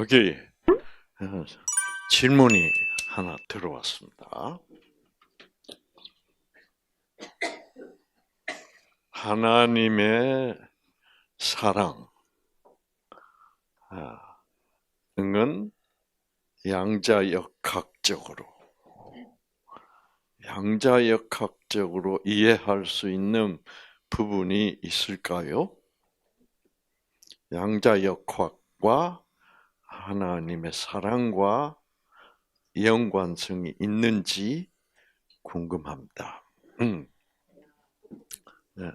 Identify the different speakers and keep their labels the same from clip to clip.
Speaker 1: 여기 질문이 하나 들어왔습니다. 하나님의 사랑은 양자역학적으로 이해할 수 있는 부분이 있을까요? 양자역학과 하나님의 사랑과 연관성이 있는지 궁금합니다. 네.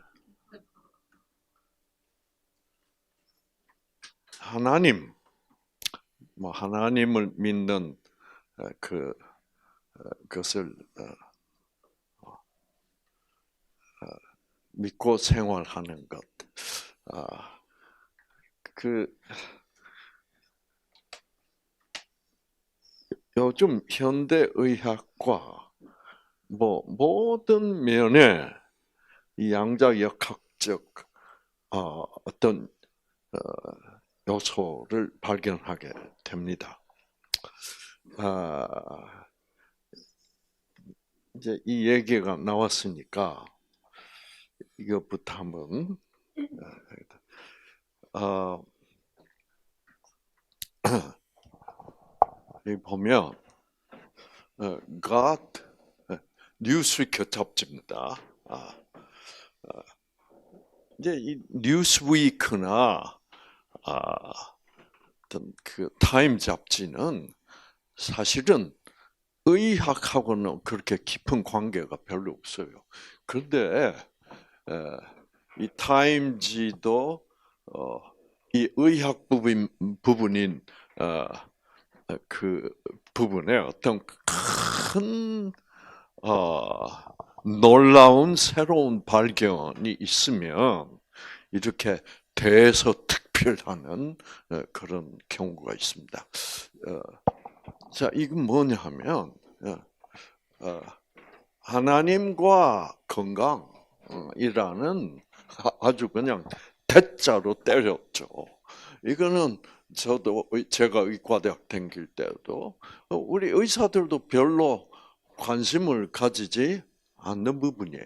Speaker 1: 하나님을 믿는 그것을 믿고 생활하는 것. 요즘 현대 의학과 모든 면에 이 양자역학적 어떤 요소를 발견하게 됩니다. 이제 이 얘기가 나왔으니까 이것부터 한번 여기 보면 God 뉴스위크 잡지입니다. 이제 이 뉴스위크나 어떤 그 타임 잡지는 사실은 의학하고는 그렇게 깊은 관계가 별로 없어요. 그런데 이 타임지도 이 의학 부분인 그 부분에 어떤 큰 놀라운 새로운 발견이 있으면 이렇게 대서특필하는 그런 경우가 있습니다. 자, 이건 뭐냐 하면 하나님과 건강이라는 아주 그냥 대자로 때렸죠. 이거는 저도 제가 의과대학 다닐 때도 우리 의사들도 별로 관심을 가지지 않는 부분이에요.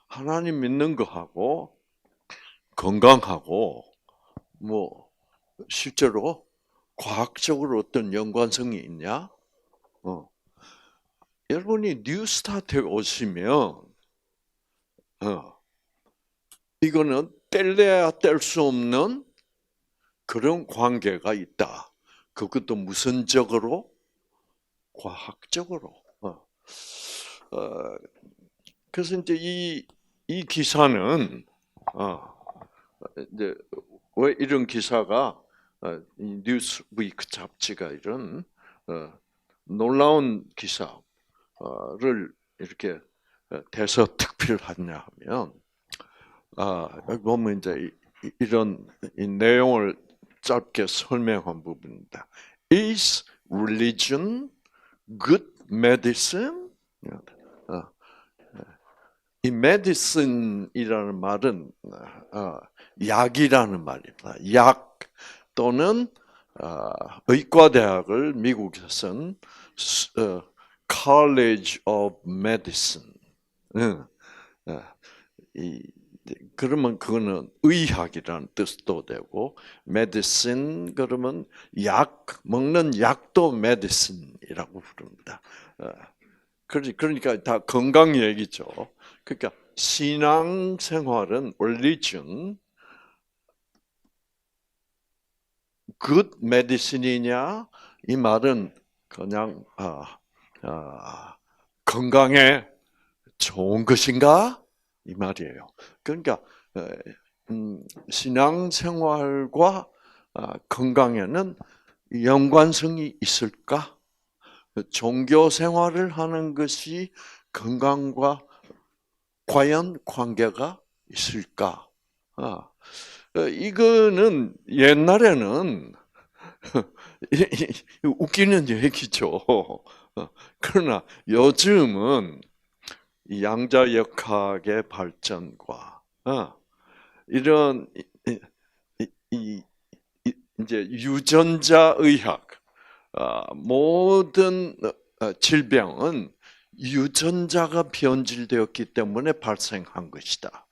Speaker 1: 하나님 믿는 거하고 건강하고 실제로 과학적으로 어떤 연관성이 있냐? 여러분이 뉴스타트에 오시면 이거는 뗄래야 뗄 수 없는 그런 관계가 있다. 그것도 무선적으로, 과학적으로. 그래서 이제 이 기사는 이제 왜 이런 기사가 이 뉴스위크 잡지가 이런 놀라운 기사를 이렇게 대서특필하냐 하면 여기 보면 이제 이런 이 내용을 짧게 설명한 부분입니다. Is religion good medicine? 이 medicine이라는 말은 약이라는 말입니다. 약 또는 의과대학을 미국에서는 College of Medicine. 그러면 그거는 의학이라는 뜻도 되고, medicine 그러면 약, 먹는 약도 medicine이라고 부릅니다. 그러니까 다 건강 얘기죠. 그러니까 신앙생활은 religion, good medicine이냐? 이 말은 그냥 건강에 좋은 것인가? 이 말이에요. 그러니까 신앙생활과 건강에는 연관성이 있을까? 종교 생활을 하는 것이 건강과 과연 관계가 있을까? 이거는 옛날에는 웃기는 얘기죠. 그러나 요즘은 양자역학의 발전과 이런 이제 유전자 의학, 모든 질병은 유전자가 변질되었기 때문에 발생한 것이다.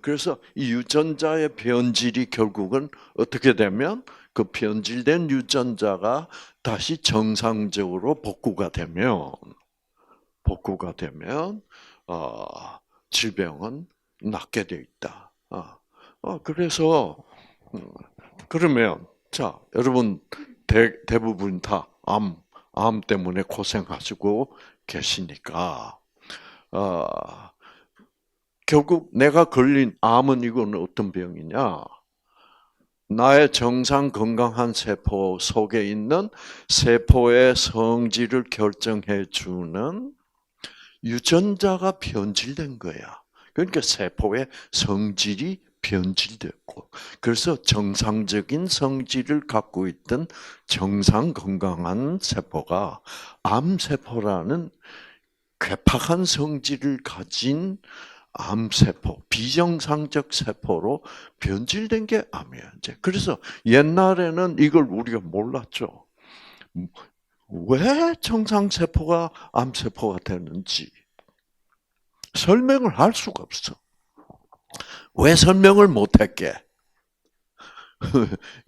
Speaker 1: 그래서 이 유전자의 변질이 결국은 어떻게 되면 그 변질된 유전자가 다시 정상적으로 복구가 되면 질병은 낫게 돼 있다. 그래서 그러면 자 여러분 대부분 다 암 때문에 고생하시고 계시니까 결국 내가 걸린 암은 이건 어떤 병이냐? 나의 정상 건강한 세포 속에 있는 세포의 성질을 결정해 주는 유전자가 변질된 거야. 그러니까 세포의 성질이 변질됐고, 그래서 정상적인 성질을 갖고 있던 정상 건강한 세포가 암세포라는 괴팍한 성질을 가진 암세포, 비정상적 세포로 변질된 게 암이야. 이제 그래서 옛날에는 이걸 우리가 몰랐죠. 왜 정상세포가 암세포가 되는지 설명을 할 수가 없어. 왜 설명을 못했게?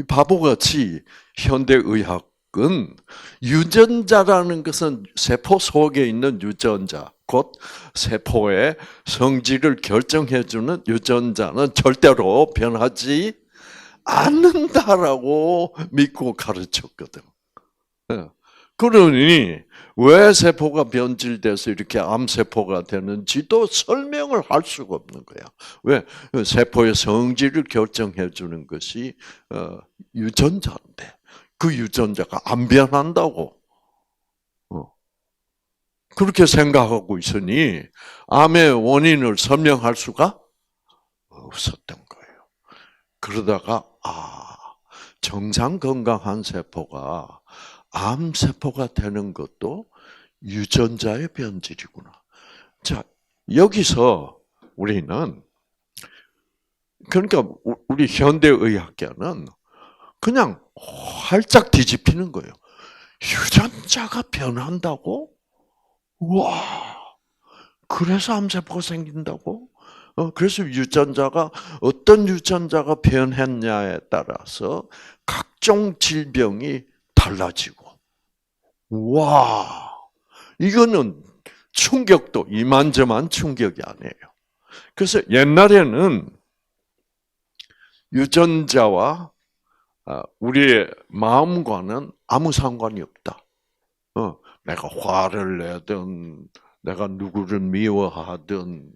Speaker 1: 바보같이 현대의학은 유전자라는 것은 세포 속에 있는 유전자, 곧 세포의 성질을 결정해주는 유전자는 절대로 변하지 않는다라고 믿고 가르쳤거든. 그러니 왜 세포가 변질돼서 이렇게 암세포가 되는지도 설명을 할 수가 없는 거야. 왜? 세포의 성질을 결정해 주는 것이 유전자인데 그 유전자가 안 변한다고. 그렇게 생각하고 있으니 암의 원인을 설명할 수가 없었던 거예요. 그러다가 정상 건강한 세포가 암세포가 되는 것도 유전자의 변질이구나. 자, 여기서 우리는, 그러니까 우리 현대의학계는 그냥 활짝 뒤집히는 거예요. 유전자가 변한다고? 와, 그래서 암세포가 생긴다고? 그래서 어떤 유전자가 변했냐에 따라서 각종 질병이 달라지고. 와, 이거는 충격도 이만저만 충격이 아니에요. 그래서 옛날에는 유전자와 우리의 마음과는 아무 상관이 없다. 내가 화를 내든, 내가 누구를 미워하든,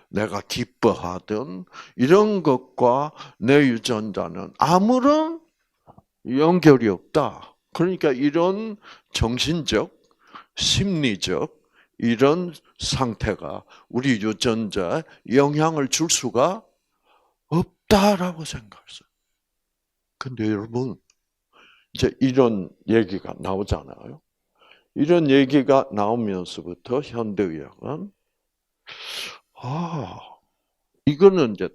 Speaker 1: 내가 기뻐하든, 이런 것과 내 유전자는 아무런 연결이 없다. 그러니까 이런 정신적, 심리적 이런 상태가 우리 유전자에 영향을 줄 수가 없다라고 생각했어요. 근데 여러분, 이제 이런 얘기가 나오잖아요. 이런 얘기가 나오면서부터 현대의학은 이거는 이제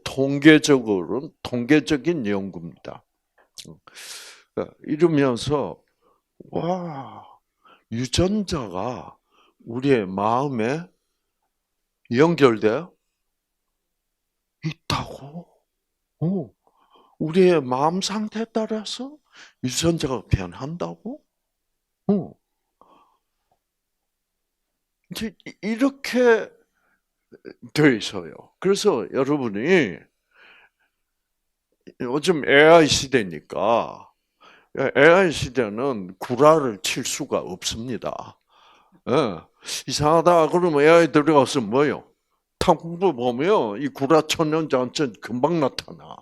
Speaker 1: 통계적인 연구입니다. 이러면서 유전자가 우리의 마음에 연결되어 있다고? 우리의 마음 상태에 따라서 유전자가 변한다고? 이제 이렇게 돼 있어요. 그래서 여러분이 요즘 AI 시대니까 AI 시대는 구라를 칠 수가 없습니다. 이상하다 그러면 AI 들어가서 뭐요? 탐구 보면 이 구라천연잔치 금방 나타나.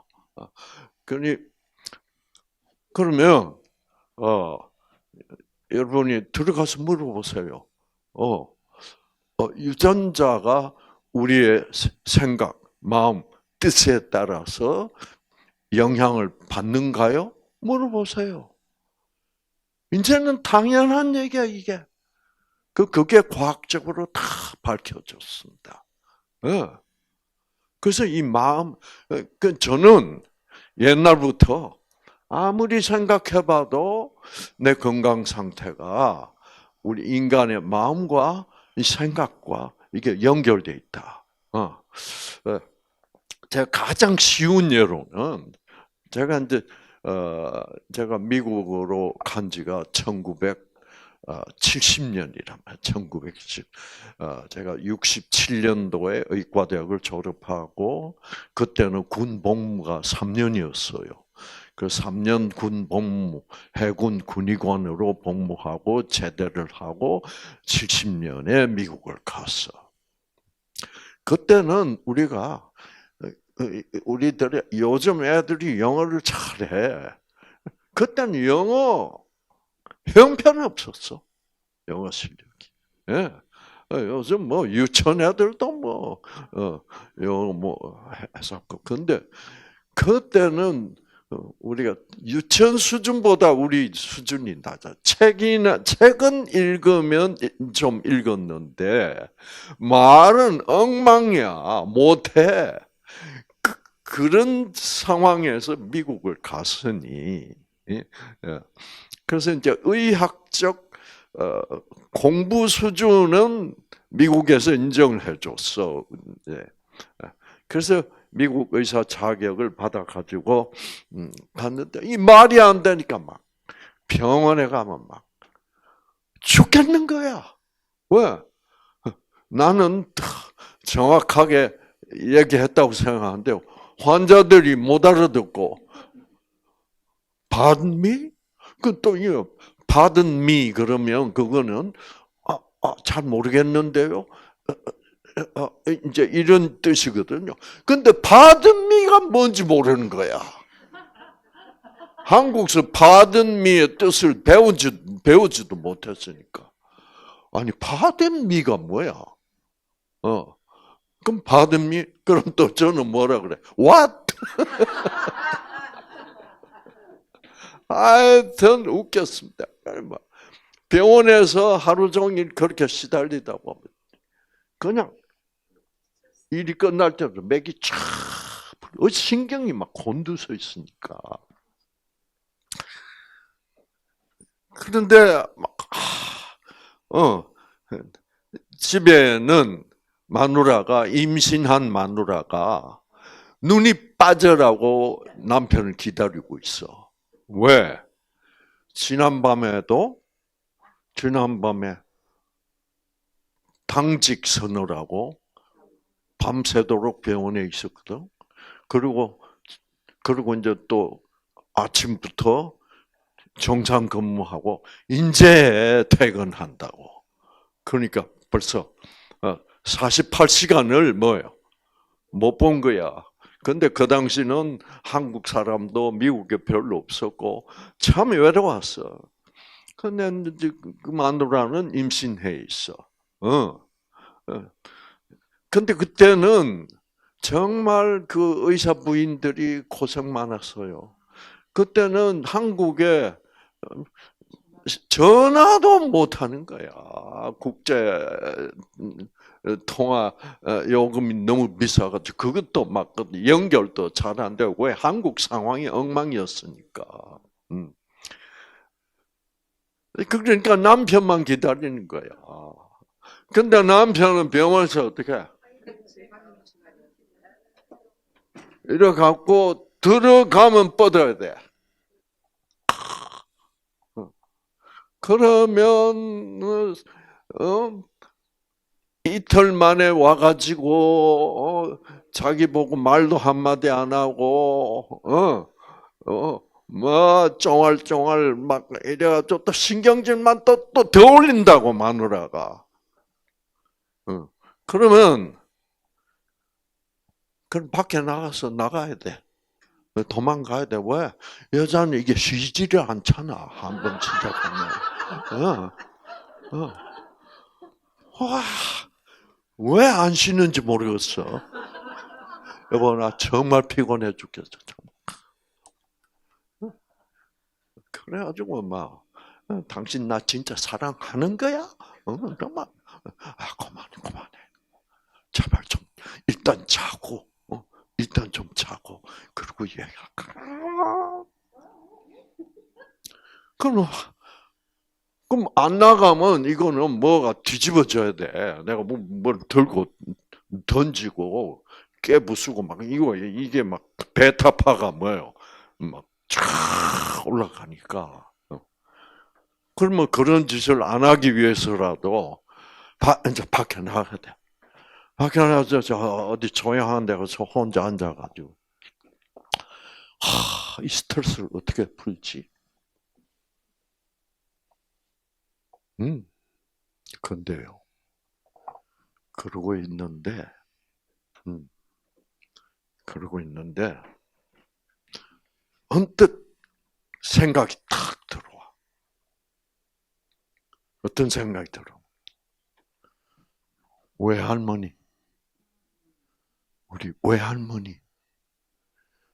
Speaker 1: 그러면 여러분이 들어가서 물어보세요. 유전자가 우리의 생각, 마음, 뜻에 따라서 영향을 받는가요? 물어보세요. 이제는 당연한 얘기야, 이게. 그게 과학적으로 다 밝혀졌습니다. 그래서 이 마음, 저는 옛날부터 아무리 생각해봐도 내 건강 상태가 우리 인간의 마음과 이 생각과 이게 연결돼 있다. 제가 가장 쉬운 예로는 제가 이제 제가 미국으로 간 지가 1970년이라면 1970. 제가 67년도에 의과대학을 졸업하고 그때는 군 복무가 3년이었어요. 그 3년 군 복무, 해군 군의관으로 복무하고 제대를 하고 70년에 미국을 갔어. 그때는 우리들이 요즘 애들이 영어를 잘해. 그때는 영어 형편없었어. 영어 실력이. 예. 요즘 뭐 유치원 애들도 영어 해석고. 근데 그때는 우리가 유치원 수준보다 우리 수준이 낮아. 책은 읽으면 좀 읽었는데 말은 엉망이야. 못해. 그런 상황에서 미국을 갔으니, 그래서 이제 의학적 공부 수준은 미국에서 인정을 해줬어. 그래서 미국 의사 자격을 받아가지고 갔는데 이 말이 안 되니까 막 병원에 가면 막 죽겠는 거야. 왜? 나는 정확하게 얘기했다고 생각하는데 환자들이 못 알아듣고 pardon me? 그또 pardon me 그러면 그거는 잘 모르겠는데요. 이제 이런 뜻이거든요. 근데 pardon me가 뭔지 모르는 거야. 한국에서 pardon me의 뜻을 배우지도 못했으니까. 아니 pardon me가 뭐야? 그럼 pardon me? 그럼 또 저는 뭐라 그래? What? 하여튼 웃겼습니다. 병원에서 하루 종일 그렇게 시달리다 보면 그냥 일이 끝날 때도 맥이 쫙 신경이 막 곤두서 있으니까. 그런데 집에는 임신한 마누라가 눈이 빠져라고 남편을 기다리고 있어. 왜? 지난밤에 당직 서느라고 밤새도록 병원에 있었거든. 그리고 이제 또 아침부터 정상 근무하고 이제 퇴근한다고. 그러니까 벌써 48시간을 못 본 거야. 근데 그 당시는 한국 사람도 미국에 별로 없었고 참 외로웠어. 근데 그 마누라는 임신해 있어. 근데 그때는 정말 그 의사 부인들이 고생 많았어요. 그때는 한국에 전화도 못 하는 거야. 국제 통화 요금이 너무 비싸가지고 그것도 막 연결도 잘 안 되고 왜 한국 상황이 엉망이었으니까. 그러니까 남편만 기다리는 거야. 근데 남편은 병원에서 어떻게 해? 이래 갖고 들어가면 뻗어야 돼. 그러면 이틀 만에 와가지고 자기 보고 말도 한마디 안 하고 뭐 쫑알쫑알 막 이래가지고 또 신경질만 또 더 올린다고 마누라가. 그러면 밖에 나가야 돼. 도망가야 돼. 왜? 여자는 이게 쉬지를 않잖아. 한번 시작하면. 와, 왜 안 쉬는지 모르겠어. 여보, 나 정말 피곤해 죽겠어. 그래가지고 막 당신 나 진짜 사랑하는 거야? 정말. 그만해. 제발 좀 일단 자고. 일단 좀 자고 그리고 얘기할까. 그럼 안 나가면 이거는 뭐가 뒤집어져야 돼. 내가 뭘 들고 던지고 깨부수고 막 이게 막 베타파가 뭐예요? 막 쫙 올라가니까. 그러면 그런 짓을 안 하기 위해서라도 이제 밖에 나가야 돼. 밖에 나가서 저 어디 조용한 데 가서 혼자 앉아가지고 이 스트레스를 어떻게 풀지? 근데요. 그러고 있는데, 음, 그러고 있는데 언뜻 생각이 탁 들어와. 어떤 생각이 들어? 외할머니, 우리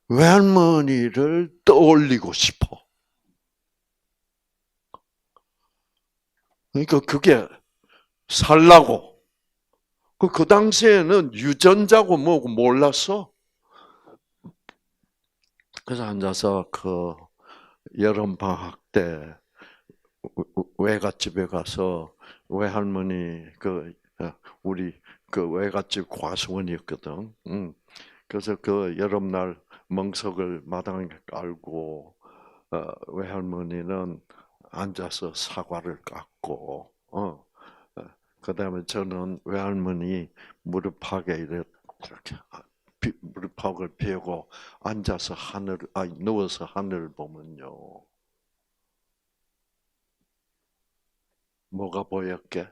Speaker 1: 외할머니를 떠올리고 싶어. 그러니까 그게 살라고. 그 당시에는 유전자고 뭐고 몰랐어. 그래서 앉아서 그 여름 방학 때 외갓집에 가서 외할머니 우리 그 외갓집 과수원이었거든. 그래서 그 여름날 멍석을 마당에 깔고 외할머니는 앉아서 사과를 깎고 그다음에 저는 외할머니 무릎팍에 이렇게 무릎팍을 펴고 앉아서 누워서 하늘을 보면요. 뭐가 보였게?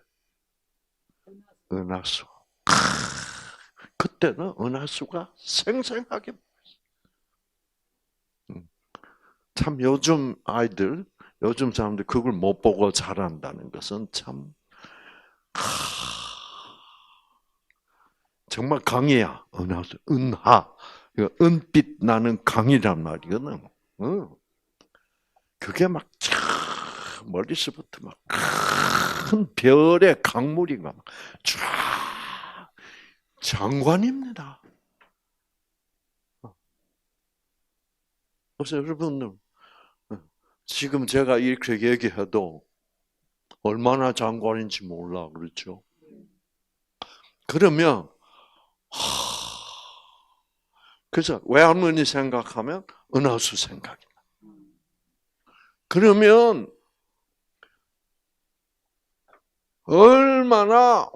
Speaker 1: 은하수. 그때는 은하수가 생생하게 참 요즘 사람들 그걸 못 보고 자란다는 것은 참 정말 강이야. 은하수, 은하. 은빛 나는 강이란 말이거든. 그게 막 멀리서부터 막 큰 별의 강물이 막 쫙 장관입니다. 그래서 여러분들 지금 제가 이렇게 얘기해도 얼마나 장관인지 몰라, 그렇죠? 그러면 그래서 외할머니 생각하면 은하수 생각이 나. 그러면 얼마나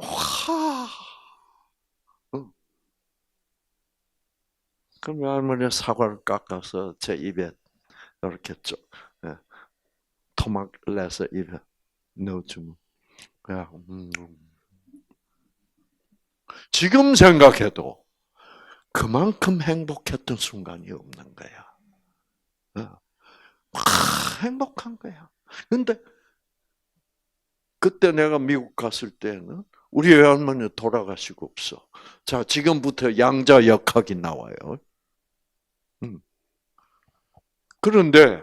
Speaker 1: 그럼 외할머니 사과를 깎아서 제 입에 이렇게 좀 토막 내서 입에 넣어주면 그냥 지금 생각해도 그만큼 행복했던 순간이 없는 거야. 행복한 거야. 근데 그때 내가 미국 갔을 때는 우리 외할머니 돌아가시고 없어. 자, 지금부터 양자 역학이 나와요. 그런데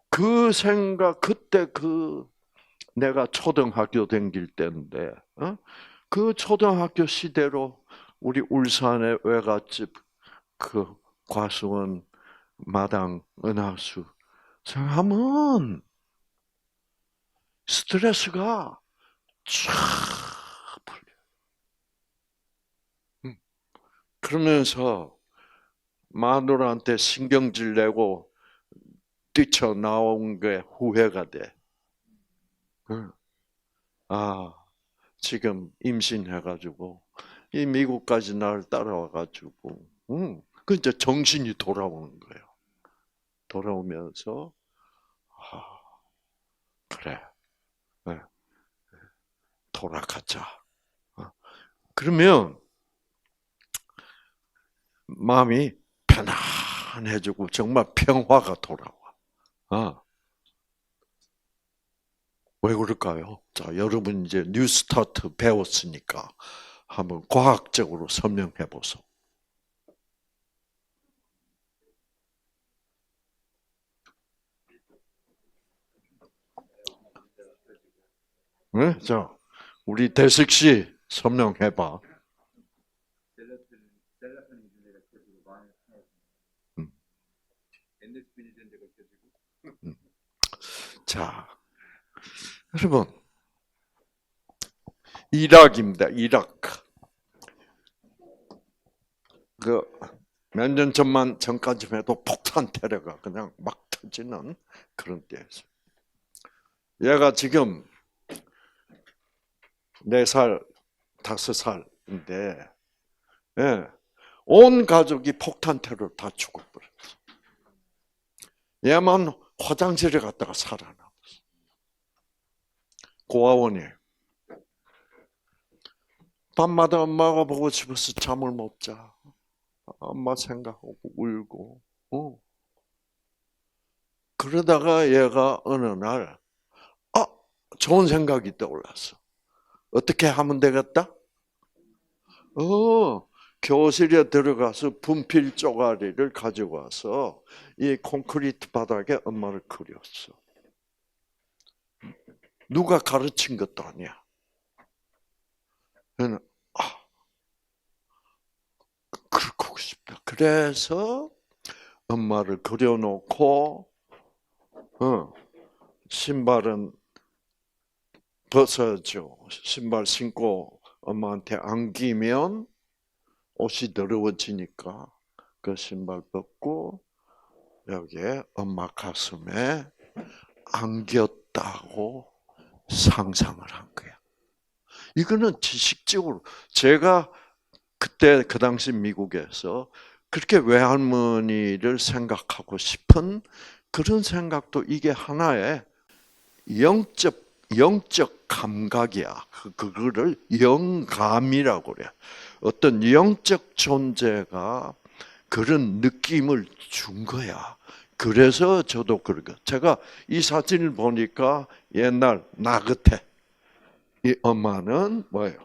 Speaker 1: 그 생각, 그때 내가 초등학교 다닐 때인데, 그 초등학교 시대로 우리 울산의 외갓집 그 과수원 마당 은하수 생각하면 스트레스가 쫙 풀려. 그러면서 마누라한테 신경질 내고 뛰쳐나온 게 후회가 돼. 아, 지금 임신해가지고 이 미국까지 날 따라와가지고, 그 이제 정신이 돌아오는 거예요. 돌아오면서 그래, 네, 돌아가자. 그러면 마음이 편안해지고 정말 평화가 돌아와. 왜 그럴까요? 자, 여러분 이제 뉴스타트 배웠으니까 한번 과학적으로 설명해 보소. 네? 자, 우리 대식 씨 설명해 봐. 음. 자, 여러분, 이라크입니다. 이라크. 몇 년 전까지만 해도 폭탄 테러가 그냥 막 터지는 그런 때였어요. 얘가 지금 4살, 5살인데, 예, 온 가족이 폭탄 테러로 다 죽어버렸어. 얘만 화장실에 갔다가 살아남았어. 고아원이에요. 밤마다 엄마가 보고 싶어서 잠을 못 자. 엄마 생각하고 울고. 그러다가 얘가 어느 날, 좋은 생각이 떠올랐어. 어떻게 하면 되겠다? 교실에 들어가서 분필 쪼가리를 가져와서 이 콘크리트 바닥에 엄마를 그렸어. 누가 가르친 것도 아니야. 저는 그렇고 싶다. 그래서 엄마를 그려놓고 신발은 벗어줘. 신발 신고 엄마한테 안기면 옷이 더러워지니까 그 신발 벗고 여기에 엄마 가슴에 안겼다고 상상을 한 거야. 이거는 지식적으로 제가 그때 그 당시 미국에서 그렇게 외할머니를 생각하고 싶은 그런 생각도 이게 하나의 영적 감각이야. 그거를 영감이라고 그래. 어떤 영적 존재가 그런 느낌을 준 거야. 그래서 저도 그러고 제가 이 사진을 보니까 옛날 나 같아. 이 엄마는 뭐예요?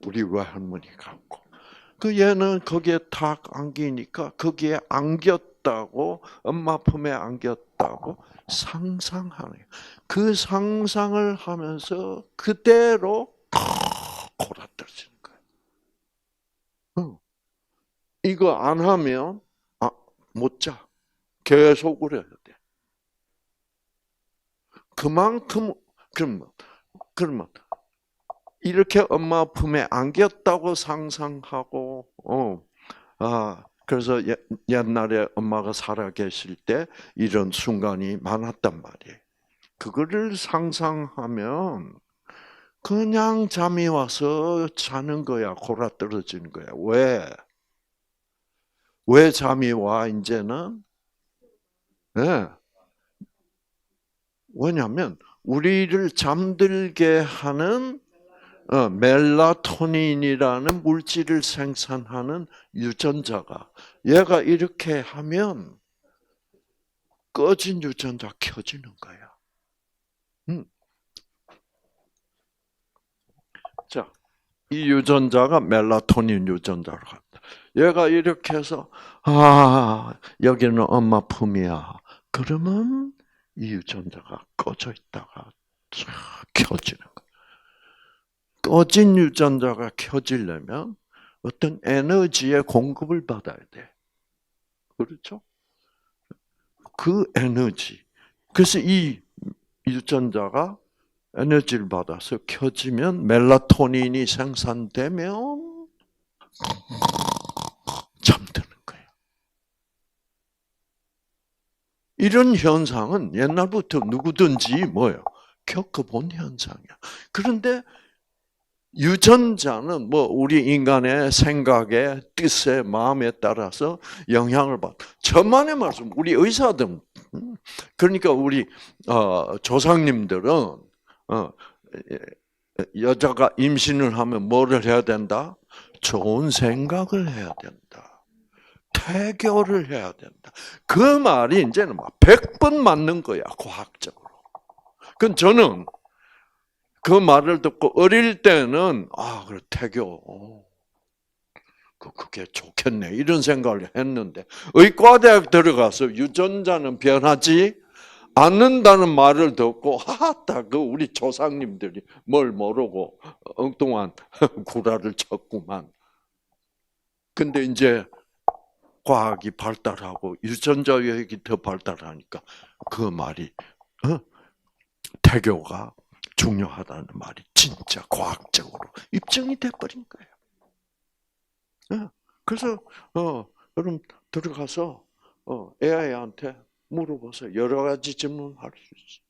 Speaker 1: 우리 외할머니 같고. 그 얘는 거기에 탁 안기니까 거기에 안겼다고 엄마 품에 안겼다고 상상하는 거예요. 그 상상을 하면서 그대로 골아떨어지는 거예요. 이거 안 하면 못 자. 계속 그래야 돼. 그만큼 그러면 이렇게 엄마 품에 안겼다고 상상하고 그래서 옛날에 엄마가 살아 계실 때 이런 순간이 많았단 말이에요. 그거를 상상하면 그냥 잠이 와서 자는 거야. 골아떨어지는 거야. 왜? 왜 잠이 와 이제는? 네. 왜냐하면 우리를 잠들게 하는 멜라토닌이라는 물질을 생산하는 유전자가 얘가 이렇게 하면 꺼진 유전자 켜지는 거야. 자, 이 유전자가 멜라토닌 유전자로 간다. 얘가 이렇게 해서 여기는 엄마 품이야. 그러면 이 유전자가 꺼져 있다가 쫙 켜지는 거야. 꺼진 유전자가 켜지려면 어떤 에너지의 공급을 받아야 돼. 그렇죠? 그 에너지. 그래서 이 유전자가 에너지를 받아서 켜지면 멜라토닌이 생산되면 잠드는 거예요. 이런 현상은 옛날부터 누구든지 겪어본 현상이야. 그런데 유전자는 우리 인간의 생각에, 뜻에, 마음에 따라서 영향을 받. 천만의 말씀. 우리 의사들, 그러니까 우리 조상님들은 여자가 임신을 하면 뭐를 해야 된다? 좋은 생각을 해야 된다. 태교를 해야 된다. 그 말이 이제는 막 100번 맞는 거야, 과학적으로. 그럼 저는 그 말을 듣고 어릴 때는 그래 태교 그게 좋겠네 이런 생각을 했는데 의과대학 들어가서 유전자는 변하지 않는다는 말을 듣고 그 우리 조상님들이 뭘 모르고 엉뚱한 구라를 쳤구만. 근데 이제 과학이 발달하고 유전자 의학이 더 발달하니까 그 말이 태교가 중요하다는 말이 진짜 과학적으로 입증이 돼버린 거예요. 그래서 여러분 들어가서 AI한테 물어보세요. 여러 가지 질문할 수 있어요.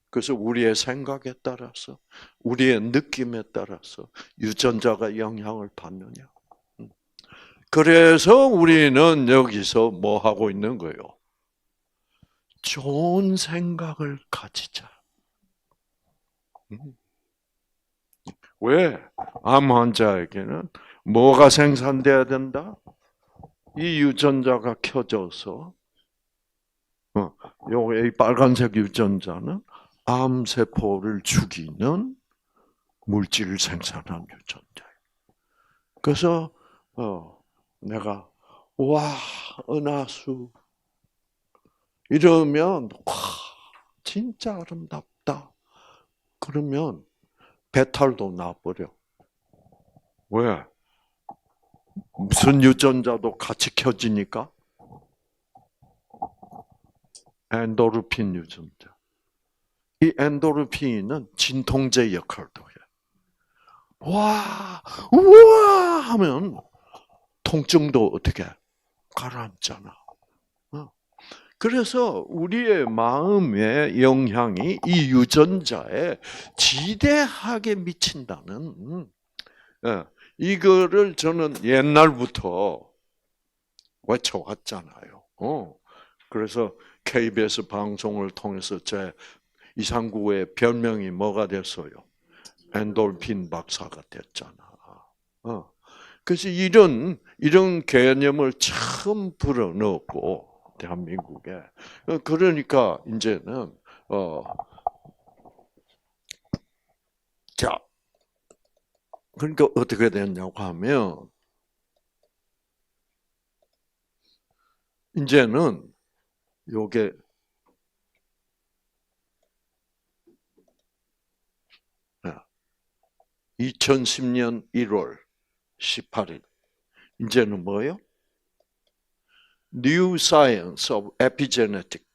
Speaker 1: 그래서 우리의 생각에 따라서, 우리의 느낌에 따라서 유전자가 영향을 받느냐. 그래서 우리는 여기서 뭐 하고 있는 거예요? 좋은 생각을 가지자. 왜? 암 환자에게는 뭐가 생산돼야 된다? 이 유전자가 켜져서, 이 빨간색 유전자는 암세포를 죽이는 물질을 생산한 유전자예요. 그래서, 내가, 와, 은하수. 이러면, 와, 진짜 아름답다. 그러면, 배탈도 나버려. 왜? 무슨 유전자도 같이 켜지니까? 엔도르핀 유전자. 이 엔도르핀은 진통제 역할도 해. 와, 우와! 하면 통증도 어떻게 가라앉잖아. 그래서 우리의 마음의 영향이 이 유전자에 지대하게 미친다는, 이거를 저는 옛날부터 외쳐왔잖아요. 그래서 KBS 방송을 통해서 제 이상구의 별명이 뭐가 됐어요? 엔돌핀 박사가 됐잖아. 그래서 이런 개념을 처음 불어넣고 대한민국에. 그러니까 이제는 자, 그러니까 어떻게 됐냐고 하면 이제는 요게 2010년 1월 18일 이제는 뭐예요? New Science of Epigenetic,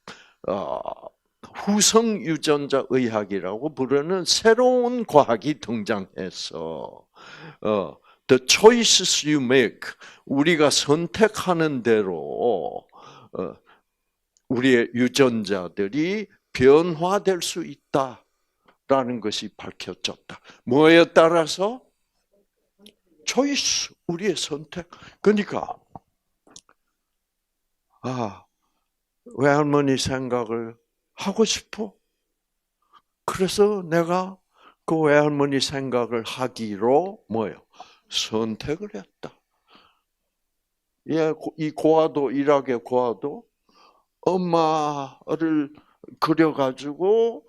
Speaker 1: 후성 유전자 의학이라고 부르는 새로운 과학이 등장해서 The choices you make, 우리가 선택하는 대로 우리의 유전자들이 변화될 수 있다라는 것이 밝혀졌다. 뭐에 따라서? choice, 우리의 선택. 그러니까 외할머니 생각을 하고 싶어. 그래서 내가 그 외할머니 생각을 하기로 뭐예요? 선택을 했다. 이 고아도, 일하게 고아도 엄마를 그려가지고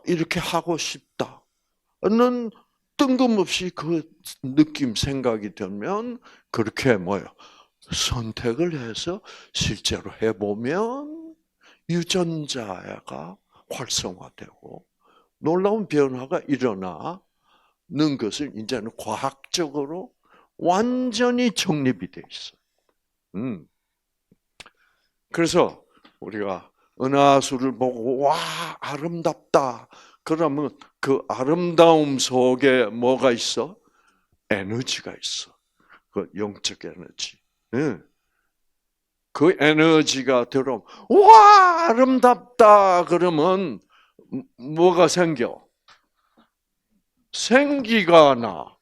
Speaker 1: 이렇게 하고 싶다는 뜬금없이 그 느낌, 생각이 들면 그렇게 뭐예요? 선택을 해서 실제로 해보면 유전자가 활성화되고 놀라운 변화가 일어나는 것을 이제는 과학적으로 완전히 정립이 돼 있어요. 그래서 우리가 은하수를 보고 와, 아름답다. 그러면 그 아름다움 속에 뭐가 있어? 에너지가 있어. 그 영적 에너지. 그 에너지가 들어오면 와, 아름답다. 그러면 뭐가 생겨? 생기가 나.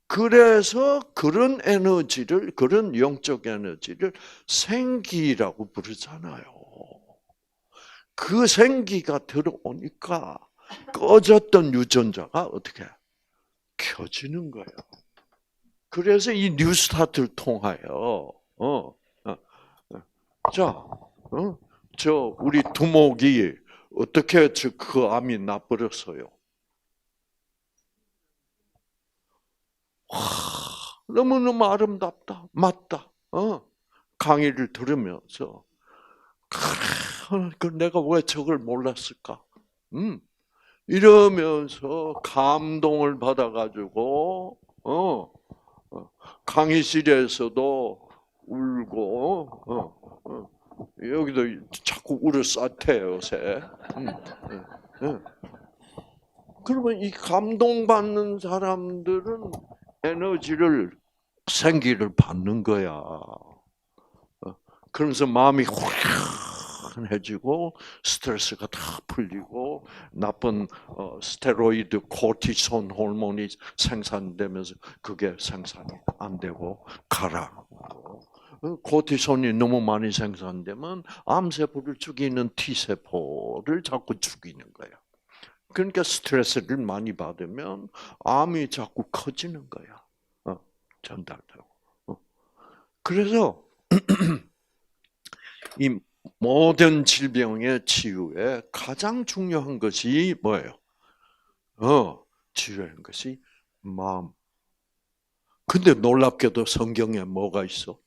Speaker 1: 그래서 그런 에너지를, 그런 영적 에너지를 생기라고 부르잖아요. 그 생기가 들어오니까 꺼졌던 유전자가 어떻게 켜지는 거예요. 그래서 이 뉴스타트를 통하여 저 우리 두목이 어떻게 그 암이 나버렸어요? 너무너무 아름답다, 맞다. 강의를 들으면서 내가 왜 저걸 몰랐을까? 이러면서 감동을 받아가지고 강의실에서도 울고 여기도 자꾸 울어 싸대 요새. 그러면 이 감동받는 사람들은 에너지를 생기를 받는 거야. 그러면서 마음이 후련해지고 스트레스가 다 풀리고 나쁜 스테로이드, 코티손 호르몬이 생산되면서 그게 생산이 안 되고 가라앉고 코티손이 너무 많이 생산되면 암세포를 죽이는 T세포를 자꾸 죽이는 거야. 그러니까 스트레스를 많이 받으면 암이 자꾸 커지는 거야. 전달되고. 그래서 이 모든 질병의 치유에 가장 중요한 것이 뭐예요? 치유하는 것이 마음. 근데 놀랍게도 성경에 뭐가 있어?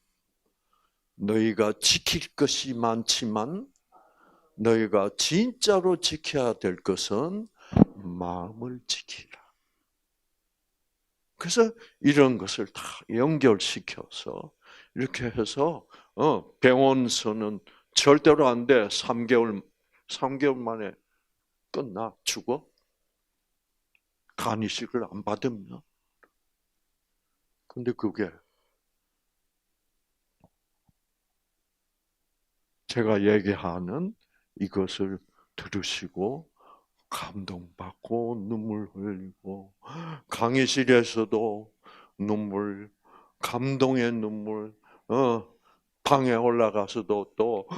Speaker 1: 너희가 지킬 것이 많지만 너희가 진짜로 지켜야 될 것은 마음을 지키라. 그래서 이런 것을 다 연결시켜서 이렇게 해서 병원서는 절대로 안 돼. 3개월 만에 끝나 죽어. 간 이식을 안 받으면. 근데 그게 제가 얘기하는 이것을 들으시고 감동받고 눈물 흘리고 강의실에서도 눈물, 감동의 눈물, 방에 올라가서도 또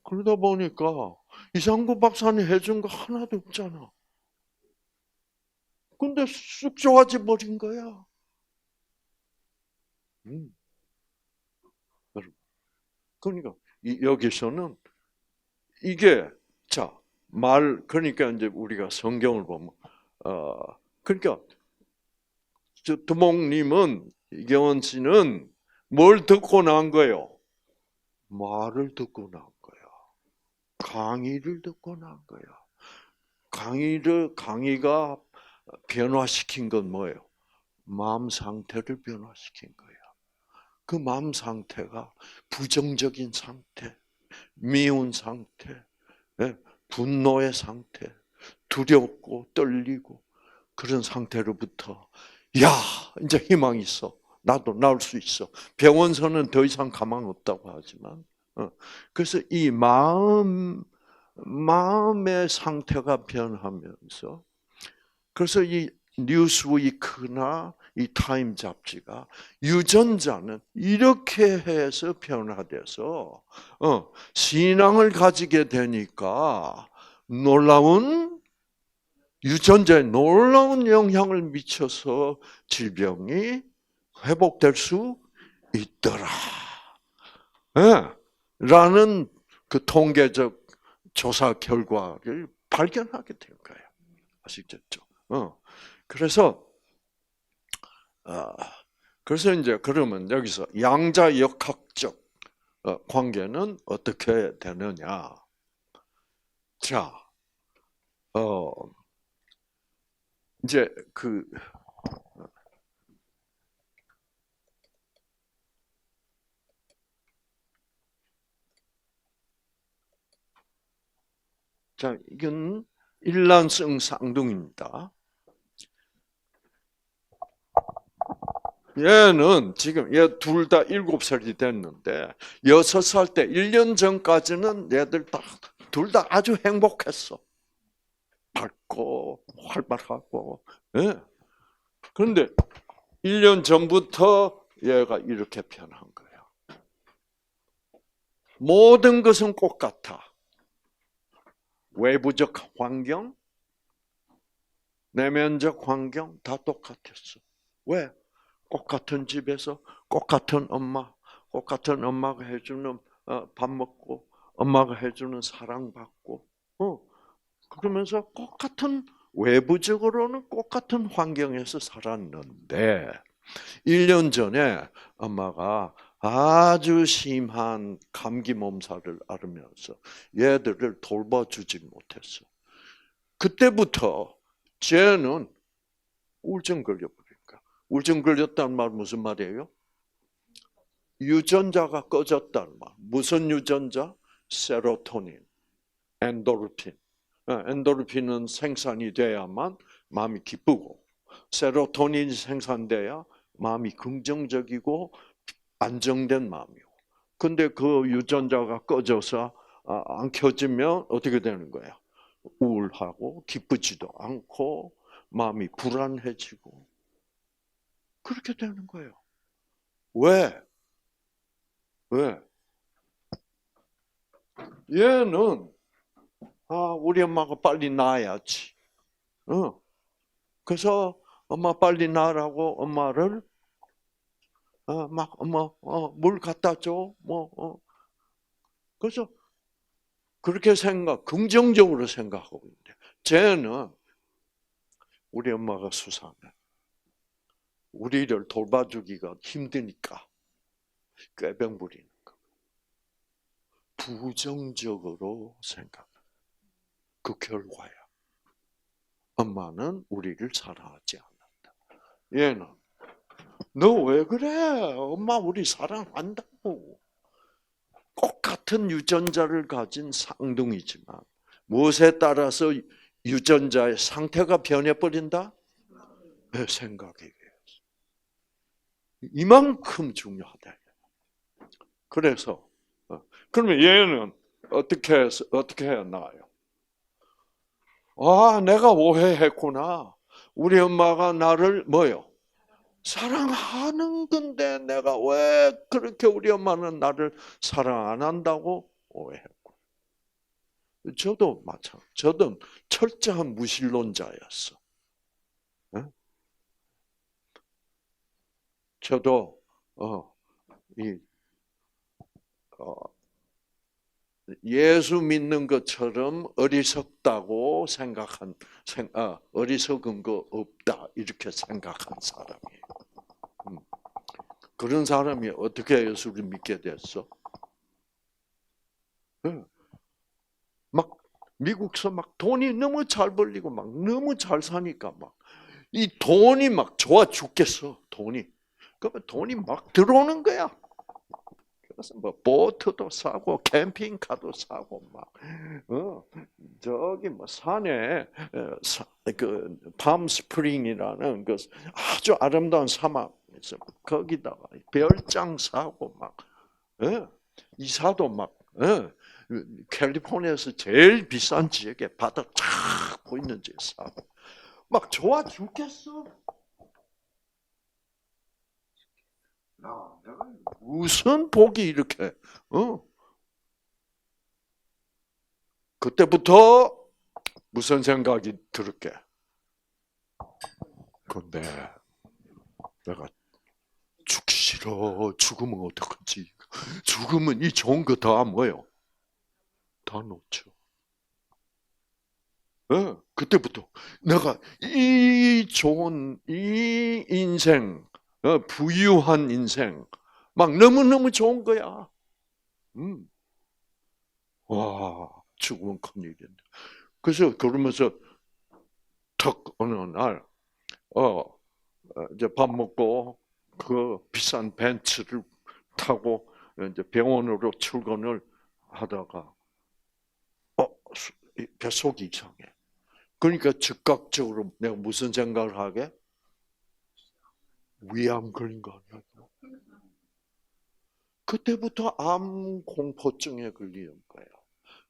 Speaker 1: 그러다 보니까 이상구 박사님 해준 거 하나도 없잖아. 근데 쑥 좋아져 버린 거야. 그러니까 여기서는 이게 그러니까 이제 우리가 성경을 보면 그러니까 두목님은 이경원 씨는 뭘 듣고 난 거예요? 말을 듣고 난 거야. 강의를 듣고 난 거야. 강의가 변화시킨 건 뭐예요? 마음 상태를 변화시킨 거야. 그 마음 상태가 부정적인 상태, 미운 상태, 분노의 상태, 두렵고 떨리고 그런 상태로부터 야, 이제 희망이 있어. 나도 나올 수 있어. 병원서는 더 이상 가망 없다고 하지만 그래서 이 마음의 상태가 변하면서 그래서 이 뉴스위크나 이 타임 잡지가 유전자는 이렇게 해서 변화돼서 신앙을 가지게 되니까 유전자에 놀라운 영향을 미쳐서 질병이 회복될 수 있더라. 라는 그 통계적 조사 결과를 발견하게 된 거예요. 아시겠죠? 그래서 이제 그러면 여기서 양자역학적 관계는 어떻게 되느냐? 자, 이제 이건 일란성 쌍둥이입니다. 얘는 지금 얘 둘 다 7살이 됐는데 6살 때 1년 전까지는 얘들 둘 다 아주 행복했어. 밝고 활발하고. 예. 그런데 1년 전부터 얘가 이렇게 변한 거예요. 모든 것은 똑같아. 외부적 환경, 내면적 환경 다 똑같았어. 왜? 똑같은 집에서 똑같은 똑같은 엄마가 해주는 밥 먹고 엄마가 해주는 사랑받고 그러면서 똑같은 외부적으로는 똑같은 환경에서 살았는데 1년 전에 엄마가 아주 심한 감기 몸살을 앓으면서 얘들을 돌봐주지 못했어. 그때부터 쟤는 우울증 걸려버리니까. 우울증 걸렸다는 말 무슨 말이에요? 유전자가 꺼졌다는 말. 무슨 유전자? 세로토닌, 엔도르핀. 엔도르핀은 생산이 돼야만 마음이 기쁘고, 세로토닌이 생산돼야 마음이 긍정적이고 안정된 마음이고. 근데 그 유전자가 꺼져서 안 켜지면 어떻게 되는 거야? 우울하고 기쁘지도 않고 마음이 불안해지고 그렇게 되는 거예요. 왜? 왜? 얘는 우리 엄마가 빨리 낳아야지. 그래서 엄마 빨리 낳으라고 엄마를 막 엄마 물 갖다 줘. 그래서 그렇게 긍정적으로 생각하고 있는데 쟤는 우리 엄마가 수상해. 우리를 돌봐주기가 힘드니까 꾀병 부리는 거. 부정적으로 생각. 그 결과야. 엄마는 우리를 사랑하지 않는다. 얘는 너 왜 그래? 엄마 우리 사랑한다고. 똑같은 유전자를 가진 쌍둥이지만 무엇에 따라서 유전자의 상태가 변해버린다? 내 생각에 이만큼 중요하다. 그래서 그러면 얘는 어떻게 해야 나아요? 내가 오해했구나. 우리 엄마가 나를 뭐요? 사랑하는 건데 내가 왜 그렇게 우리 엄마는 나를 사랑 안 한다고 오해했고. 저도 마찬가지. 저도 철저한 무신론자였어. 저도 예수 믿는 것처럼 어리석다고 어리석은 거 없다 이렇게 생각한 사람이에요. 그런 사람이 어떻게 예수를 믿게 됐어? 막 미국서 막 돈이 너무 잘 벌리고 막 너무 잘 사니까 막 이 돈이 막 좋아 죽겠어. 돈이. 그러면 돈이 막 들어오는 거야. 그래서 뭐 보트도 사고 캠핑카도 사고 막 저기 뭐 산에 그 팜스프링이라는 그 아주 아름다운 사막 있어. 거기다가 별장 사고 막 이사도 막 캘리포니아에서 제일 비싼 지역에 바다 쫙 보이는 집 사고 막 좋아 죽겠어. 내가 무슨 복이 이렇게 그때부터 무슨 생각이 들었게? 근데 내가 죽기 싫어. 죽으면 어떡하지? 죽으면 이 좋은 거 다 뭐요? 다 놓쳐. 그때부터 내가 이 좋은 이 인생, 부유한 인생, 막 너무너무 좋은 거야. 와, 죽으면 큰일인데. 그래서 그러면서 턱 어느 날, 이제 밥 먹고 그 비싼 벤츠를 타고 이제 병원으로 출근을 하다가, 뱃속이 이상해. 그러니까 즉각적으로 내가 무슨 생각을 하게? 위암 걸린 거 아니야? 그때부터 암 공포증에 걸리는 거예요.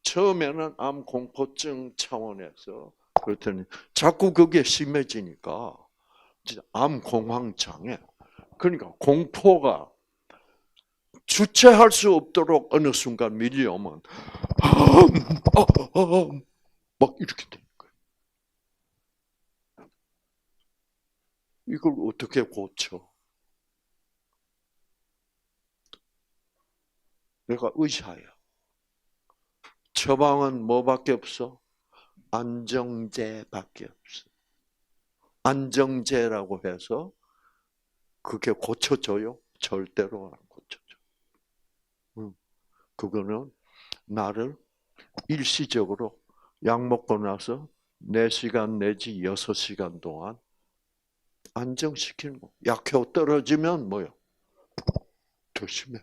Speaker 1: 처음에는 암 공포증 차원에서 그랬더니 자꾸 그게 심해지니까 암 공황 장애. 그러니까 공포가 주체할 수 없도록 어느 순간 밀려오면 막 이렇게 되는 거예요. 이걸 어떻게 고쳐? 내가 의사야. 처방은 뭐밖에 없어? 안정제밖에 없어. 안정제라고 해서 그게 고쳐져요? 절대로 안 고쳐져. 그거는 나를 일시적으로 약 먹고 나서 4시간 내지 6시간 동안 안정시키는 거. 약효 떨어지면 뭐요? 더 심해.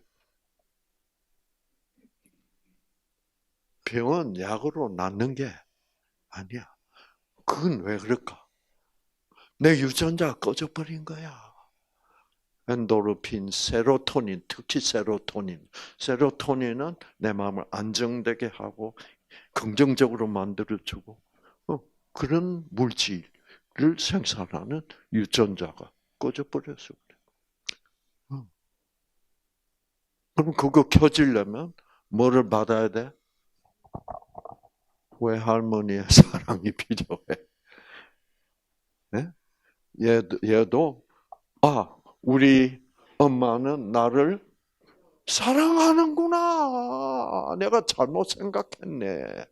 Speaker 1: 병은 약으로 낫는 게 아니야. 그건 왜 그럴까? 내 유전자가 꺼져버린 거야. 엔도르핀, 세로토닌, 특히 세로토닌. 세로토닌은 내 마음을 안정되게 하고 긍정적으로 만들어주고 그런 물질을 생산하는 유전자가 꺼져버렸어. 그럼 그거 켜지려면 뭐를 받아야 돼? 외할머니의 사랑이 필요해. 네? 얘도 우리 엄마는 나를 사랑하는구나. 내가 잘못 생각했네.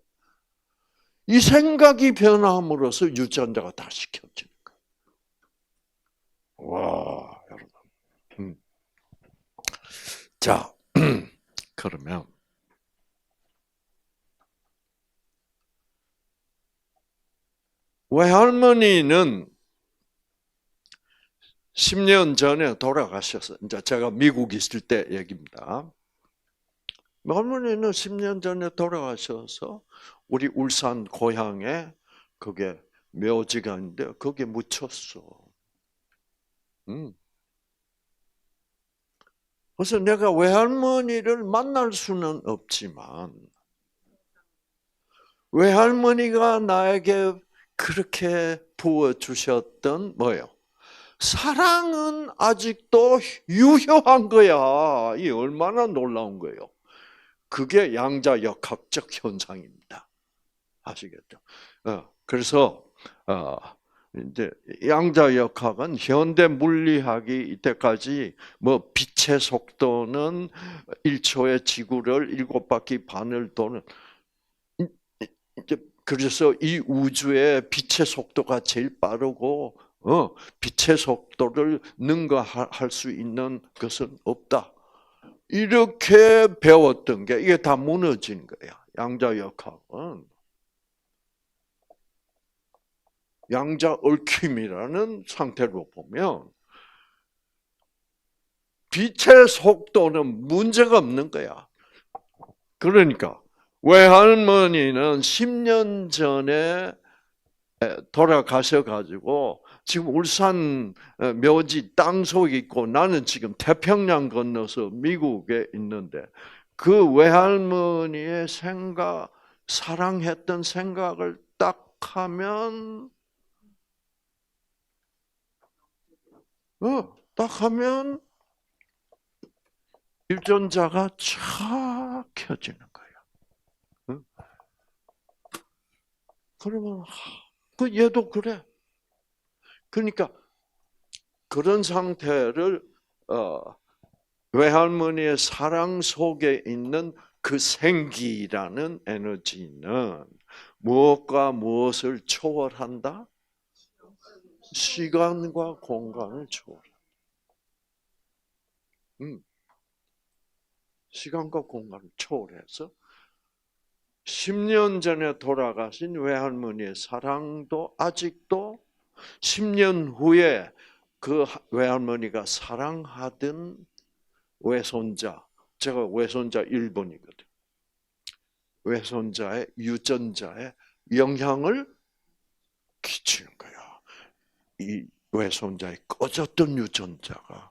Speaker 1: 이 생각이 변함으로써 유전자가 다시 켜지는 거야. 와, 여러분. 자, 그러면 외할머니는 10년 전에 돌아가셔서, 이제 제가 미국 있을 때 얘기입니다. 외할머니는 10년 전에 돌아가셔서 우리 울산 고향에 그게 묘지가 있는데 거기에 묻혔어. 그래서 내가 외할머니를 만날 수는 없지만 외할머니가 나에게 그렇게 부어주셨던 뭐예요? 사랑은 아직도 유효한 거야. 이 얼마나 놀라운 거예요. 그게 양자역학적 현상입니다. 아시겠죠? 그래서 이제 양자역학은 현대 물리학이 이때까지 뭐 빛의 속도는 1초에 지구를 7바퀴 반을 도는 이제 그래서 이 우주의 빛의 속도가 제일 빠르고 빛의 속도를 능가할 수 있는 것은 없다. 이렇게 배웠던 게 이게 다 무너진 거야. 양자역학은 양자 얽힘이라는 상태로 보면 빛의 속도는 문제가 없는 거야. 그러니까 외할머니는 10년 전에 돌아가셔가지고 지금 울산 묘지 땅속에 있고 나는 지금 태평양 건너서 미국에 있는데 그 외할머니의 생각, 사랑했던 생각을 딱 하면 유전자가 촥 켜지는 거예요. 그러면 얘도 그래. 그러니까 그런 상태를 외할머니의 사랑 속에 있는 그 생기라는 에너지는 무엇과 무엇을 초월한다? 시간과 공간을 초월해. 시간과 공간을 초월해서 10년 전에 돌아가신 외할머니의 사랑도 아직도 10년 후에 그 외할머니가 사랑하던 외손자, 제가 외손자 1번이거든. 외손자의 유전자에 영향을 끼치는 거야. 이 외손자의 꺼졌던 유전자가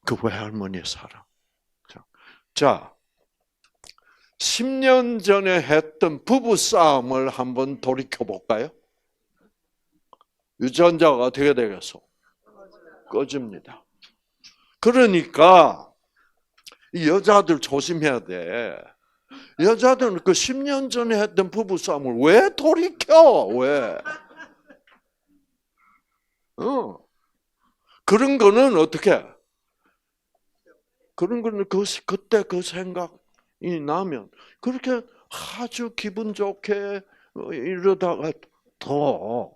Speaker 1: 그 외할머니의 사랑. 자, 10년 전에 했던 부부 싸움을 한번 돌이켜 볼까요? 유전자가 어떻게 되겠어? 꺼집니다. 그러니까 이 여자들 조심해야 돼. 여자들은 그 10년 전에 했던 부부 싸움을 왜 돌이켜? 왜? 그런 거는 어떻게? 그런 거는 그때 그 생각이 나면 그렇게 아주 기분 좋게 이러다가 더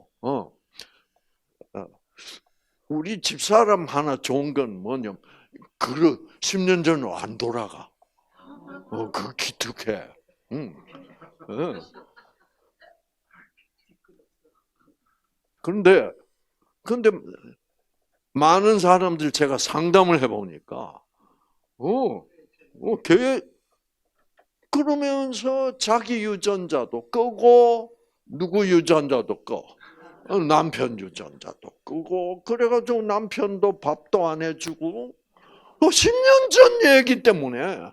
Speaker 1: 우리 집사람 하나 좋은 건 뭐냐면 10년 전으로 안 돌아가. 그 기특해. 그런데 많은 사람들 제가 상담을 해보니까 걔 그러면서 자기 유전자도 끄고 누구 유전자도 꺼. 남편 유전자도 끄고 그래가지고 남편도 밥도 안 해주고 10년 전 얘기 때문에.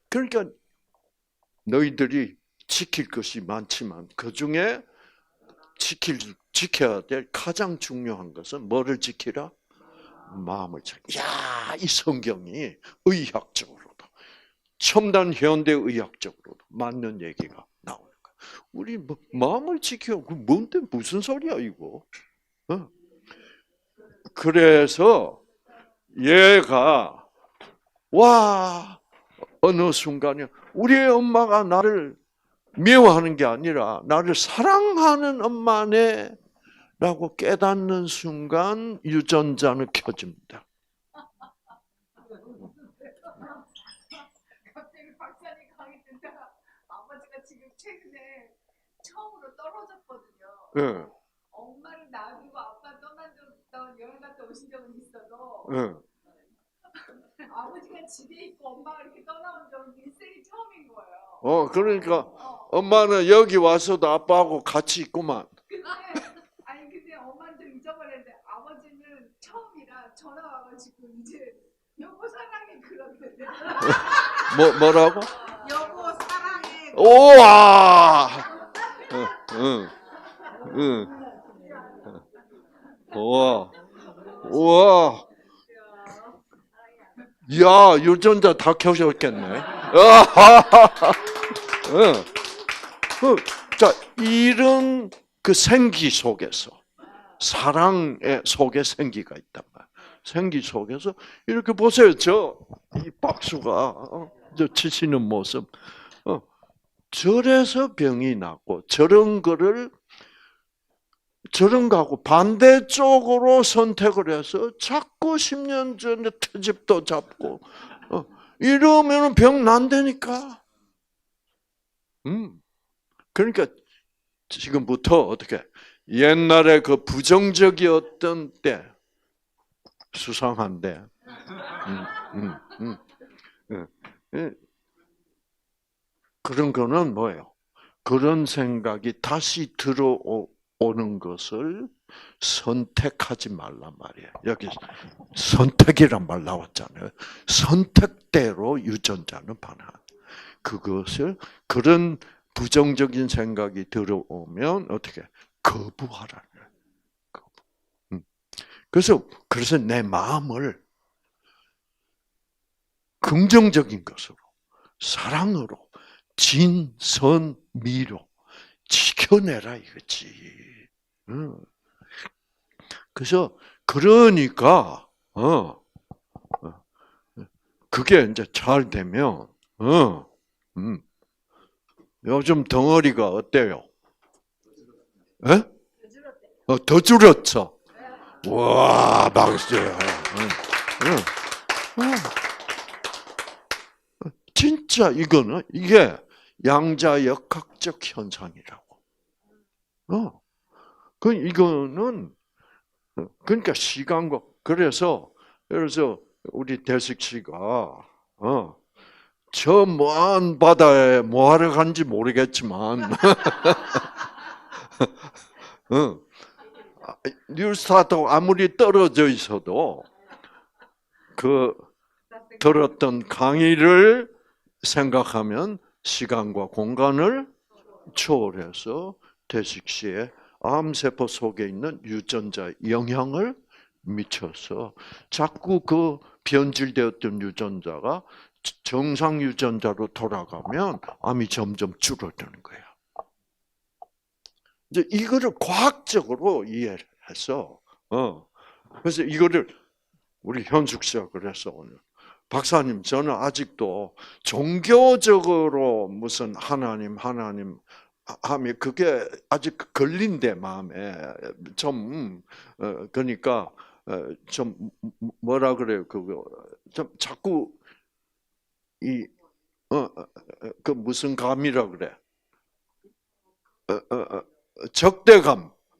Speaker 1: 그러니까 너희들이 지킬 것이 많지만 그 중에 지켜야 될 가장 중요한 것은 뭐를 지키라? 마음을 지키라. 야, 이 성경이 의학적으로도 첨단 현대 의학적으로도 맞는 얘기가 나오는 거야. 우리 뭐 마음을 지켜. 그 뭔데 무슨 소리야 이거? 그래서 얘가 와 어느 순간에 우리 엄마가 나를 미워하는 게 아니라 나를 사랑하는 엄마네 라고 깨닫는 순간 유전자는 켜집니다.
Speaker 2: 갑자기 박사님 강의 듣다가 아버지가 지금 최근에 처음으로 떨어졌거든요.
Speaker 1: 네.
Speaker 2: 엄마를 놔두고 아빠 떠난 여행 갔다 오신 적은 있어도
Speaker 1: 네.
Speaker 2: 아버지가 집에 있고 엄마가 이렇게 떠나온 적은 일생이 처음인 거예요.
Speaker 1: 그러니까 엄마는 여기 와서도 아빠하고 같이 있구만.
Speaker 2: 근데 엄마는 좀 잊어버렸는데 아버지는 처음이라 전화 와가지고 이제 여보 사랑해 그러던데.
Speaker 1: 뭐라고?
Speaker 2: 여보 사랑해.
Speaker 1: 우와! 응. 우와. 우와. 야, 유전자 다 켜졌겠네. 자, 이런 그 생기 속에서, 사랑의 속에 생기가 있단 말이야. 생기 속에서, 이렇게 보세요. 이 박수가, 저 치시는 모습. 저래서 병이 나고, 저런 거하고 반대쪽으로 선택을 해서 자꾸 10년 전에 트집도 잡고, 이러면 병 난다니까. 그러니까 지금부터 어떻게 옛날에 그 부정적이었던 때 수상한데 그런 거는 뭐예요? 그런 생각이 다시 들어오는 것을 선택하지 말란 말이에요. 여기 선택이란 말 나왔잖아요. 선택대로 유전자는 반응. 그것을 그런 부정적인 생각이 들어오면 어떻게 거부하라는 거예요. 그래서 내 마음을 긍정적인 것으로 사랑으로 진선미로 지켜내라 이거지. 그래서 그러니까 그게 이제 잘 되면 요즘 덩어리가 어때요? 에? 더 줄었죠. 와, 박수. 진짜 이게 양자역학적 현상이라고. 이거는 그러니까 시간과 그래서 우리 대식 씨가 저 먼 바다에 뭐하러 간지 모르겠지만 뉴스타트 아무리 떨어져 있어도 그 들었던 강의를 생각하면 시간과 공간을 초월해서 대식 씨의 암세포 속에 있는 유전자 영향을 미쳐서 자꾸 그 변질되었던 유전자가 정상 유전자로 돌아가면 암이 점점 줄어드는 거야. 이제 이거를 과학적으로 이해를 해서 그래서 이거를 우리 현숙 씨가 그래서 오늘 박사님 저는 아직도 종교적으로 무슨 하나님 하면 그게 아직 걸린대 마음에 좀 그러니까 좀 뭐라 그래요 그거 좀 자꾸 그 무슨 감이라 그래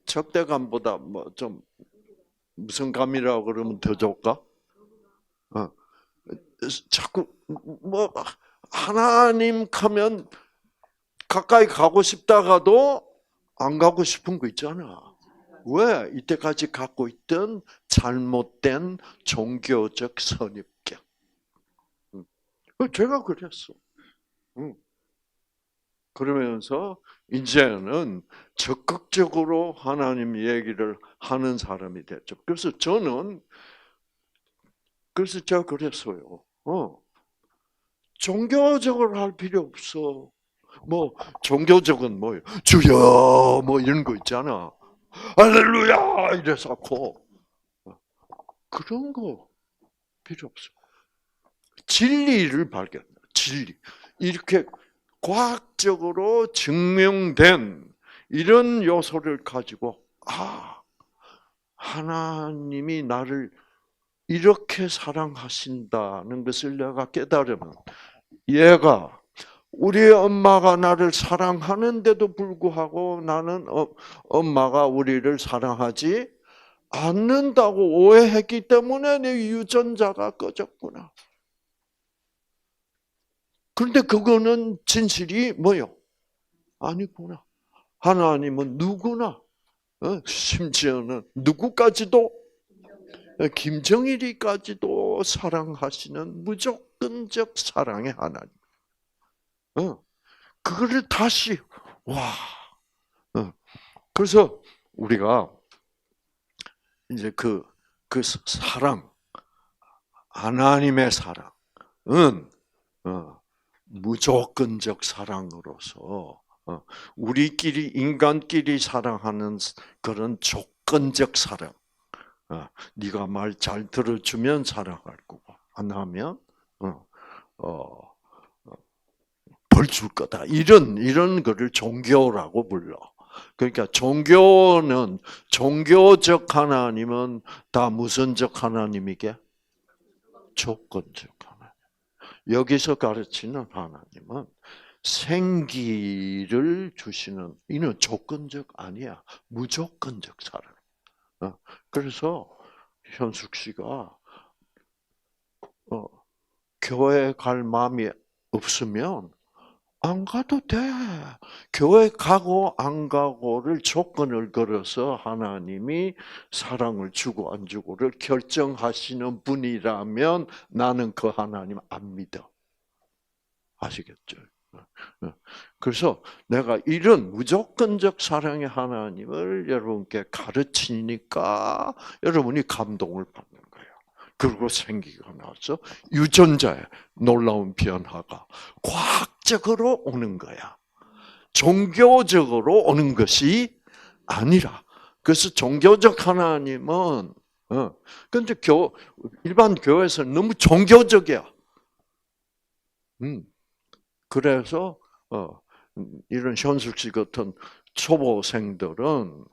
Speaker 1: 적대감보다 뭐 좀 무슨 감이라고 그러면 더 좋을까? 어. 자꾸 뭐 하나님 하면 가까이 가고 싶다가도 안 가고 싶은 거 있잖아. 왜? 이때까지 갖고 있던 잘못된 종교적 선입견. 제가 그랬어. 그러면서 이제는 적극적으로 하나님 얘기를 하는 사람이 됐죠. 그래서 제가 그랬어요. 종교적으로 할 필요 없어. 뭐 종교적은 뭐예요? 주여 뭐 이런 거 있잖아. 할렐루야 이래서 그런 거 필요 없어. 진리를 발견. 진리 이렇게 과학적으로 증명된 이런 요소를 가지고 하나님이 나를 이렇게 사랑하신다는 것을 내가 깨달으면 얘가 우리 엄마가 나를 사랑하는데도 불구하고 나는 엄마가 우리를 사랑하지 않는다고 오해했기 때문에 내 유전자가 꺼졌구나. 그런데 그거는 진실이 뭐요? 아니구나. 하나님은 누구나, 심지어는 누구까지도, 김정일이까지도 사랑하시는 무조건적 사랑의 하나님. 그거를 다시, 와. 그래서 우리가 이제 그 사랑, 하나님의 사랑은, 무조건적 사랑으로서 우리끼리 인간끼리 사랑하는 그런 조건적 사랑. 네가 말 잘 들어주면 사랑할 거고 안 하면 벌 줄 거다. 이런 거를 종교라고 불러. 그러니까 종교적 하나님은 다 무선적 하나님이게 조건적 하나님. 여기서 가르치는 하나님은 생기를 주시는 이는 조건적 아니야. 무조건적 사랑. 그래서 현숙 씨가 교회 갈 마음이 없으면 안 가도 돼. 교회 가고 안 가고를 조건을 걸어서 하나님이 사랑을 주고 안 주고를 결정하시는 분이라면 나는 그 하나님 안 믿어. 아시겠죠? 그래서 내가 이런 무조건적 사랑의 하나님을 여러분께 가르치니까 여러분이 감동을 받는 거예요. 그리고 생기가 나서 유전자의 놀라운 변화가 과학적으로 오는 거야. 종교적으로 오는 것이 아니라. 그래서 종교적 하나님은 근데 일반 교회에서는 너무 종교적이야. 그래서 이런 현숙 씨 같은 초보생들은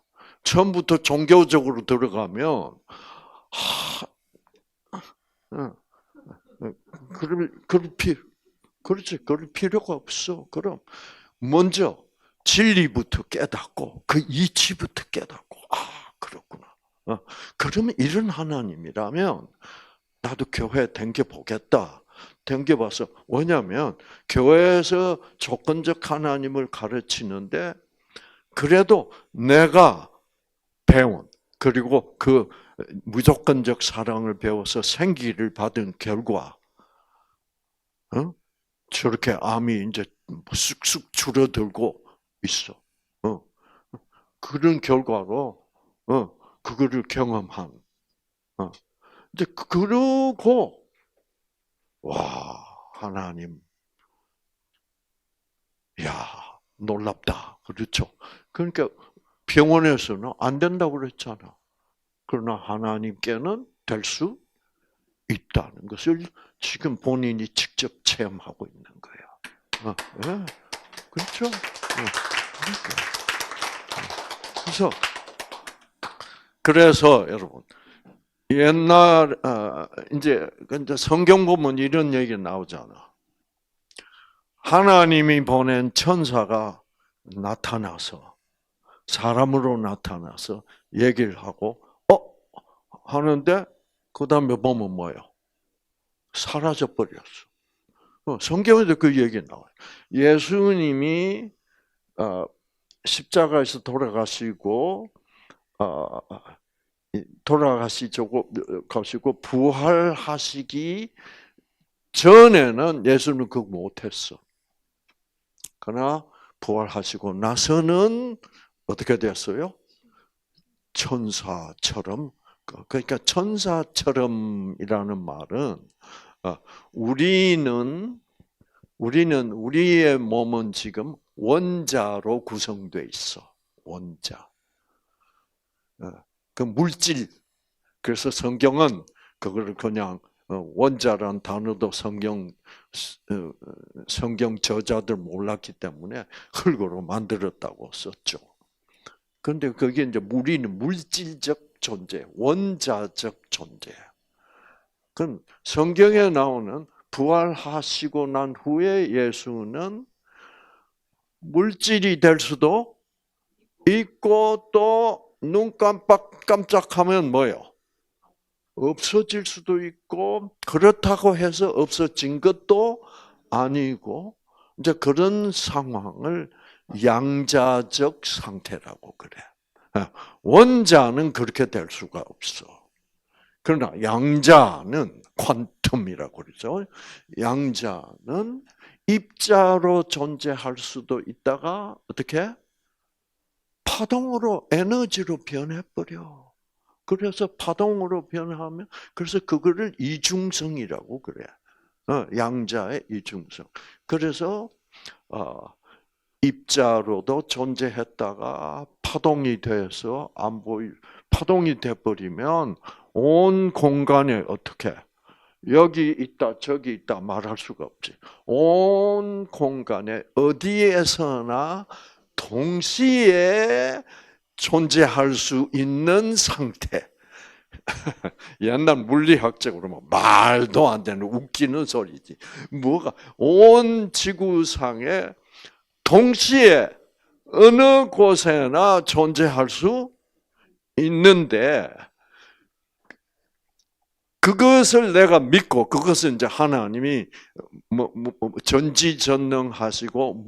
Speaker 1: 처음부터 종교적으로 들어가면 그럴 필요가 없어. 그럼 먼저 진리부터 깨닫고 그 이치부터 깨닫고 그렇구나. 그러면 이런 하나님이라면 나도 교회 댕겨 보겠다. 댕겨봐서 왜냐하면 교회에서 조건적 하나님을 가르치는데 그래도 내가 배운 그리고 그 무조건적 사랑을 배워서 생기를 받은 결과 저렇게 암이 이제 쑥쑥 줄어들고 있어. 그런 결과로 그거를 경험한. 이제 그러고 와 하나님, 야 놀랍다. 그렇죠? 그러니까 병원에서는 안 된다고 그랬잖아. 그러나 하나님께는 될 수 있다는 것을 지금 본인이 직접 체험하고 있는 거예요. 네. 그렇죠? 그래서 여러분 옛날 이제 성경 보면 이런 얘기 나오잖아. 하나님이 보낸 천사가 나타나서 사람으로 나타나서 얘기를 하고 하는데 그다음에 보면 뭐예요? 사라져 버렸어. 성경에도 그 얘기 나와요. 예수님이 십자가에서 돌아가시고 가시고 부활하시기 전에는 예수는 그거 못했어. 그러나 부활하시고 나서는 어떻게 됐어요? 천사처럼. 그러니까 천사처럼이라는 말은 우리는 우리의 몸은 지금 원자로 구성돼 있어. 원자. 그 물질. 그래서 성경은 그거를 그냥 원자란 단어도 성경 저자들 몰랐기 때문에 흙으로 만들었다고 썼죠. 그런데 그게 이제 우리는 물질적 존재, 원자적 존재. 그럼 성경에 나오는 부활하시고 난 후에 예수는 물질이 될 수도 있고 또 눈 깜짝하면 뭐요? 없어질 수도 있고 그렇다고 해서 없어진 것도 아니고 이제 그런 상황을 양자적 상태라고 그래. 원자는 그렇게 될 수가 없어. 그러나 양자는 퀀텀이라고 그러죠. 양자는 입자로 존재할 수도 있다가 어떻게? 파동으로 에너지로 변해버려. 그래서 파동으로 변하면 그래서 그거를 이중성이라고 그래. 양자의 이중성. 그래서 입자로도 존재했다가 파동이 돼서 파동이 돼버리면 온 공간에 어떻게 여기 있다 저기 있다 말할 수가 없지. 온 공간에 어디에서나 동시에 존재할 수 있는 상태. 옛날 물리학적으로 말도 안 되는 웃기는 소리지. 뭐가 온 지구상에 동시에 어느 곳에나 존재할 수 있는데 그것을 내가 믿고 그것은 이제 하나님이 전지전능하시고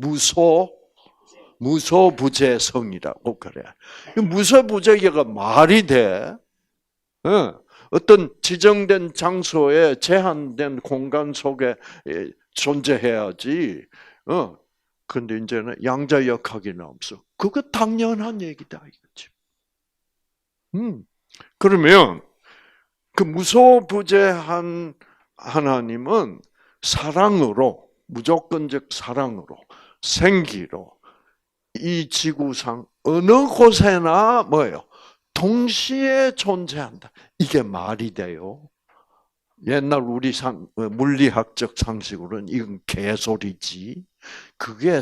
Speaker 1: 무소부재성이라고 그래. 무소부재가 말이 돼? 어떤 지정된 장소에 제한된 공간 속에 존재해야지. 근데 이제는 양자역학이 없어. 그거 당연한 얘기다 이거지. 그러면 그 무소부재한 하나님은 사랑으로 무조건적 사랑으로 생기로 이 지구상 어느 곳에나 뭐예요? 동시에 존재한다. 이게 말이 돼요? 옛날 우리 물리학적 상식으로는 이건 개소리지. 그게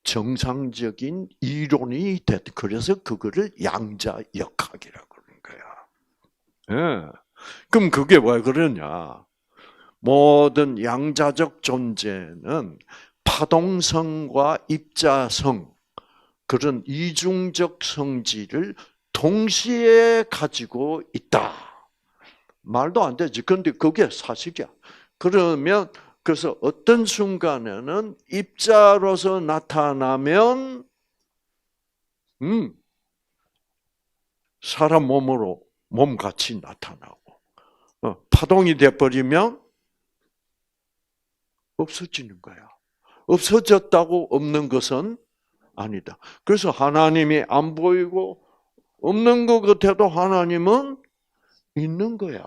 Speaker 1: 정상적인 이론이 됐. 그래서 그거를 양자역학이라고 그러는 거야. 예. 그럼 그게 왜 그러냐? 모든 양자적 존재는 파동성과 입자성 그런 이중적 성질을 동시에 가지고 있다. 말도 안 되지. 그런데 그게 사실이야. 그러면 그래서 어떤 순간에는 입자로서 나타나면 사람 몸같이 나타나고 파동이 돼버리면 없어지는 거야. 없어졌다고 없는 것은 아니다. 그래서 하나님이 안 보이고 없는 것 같아도 하나님은 있는 거야.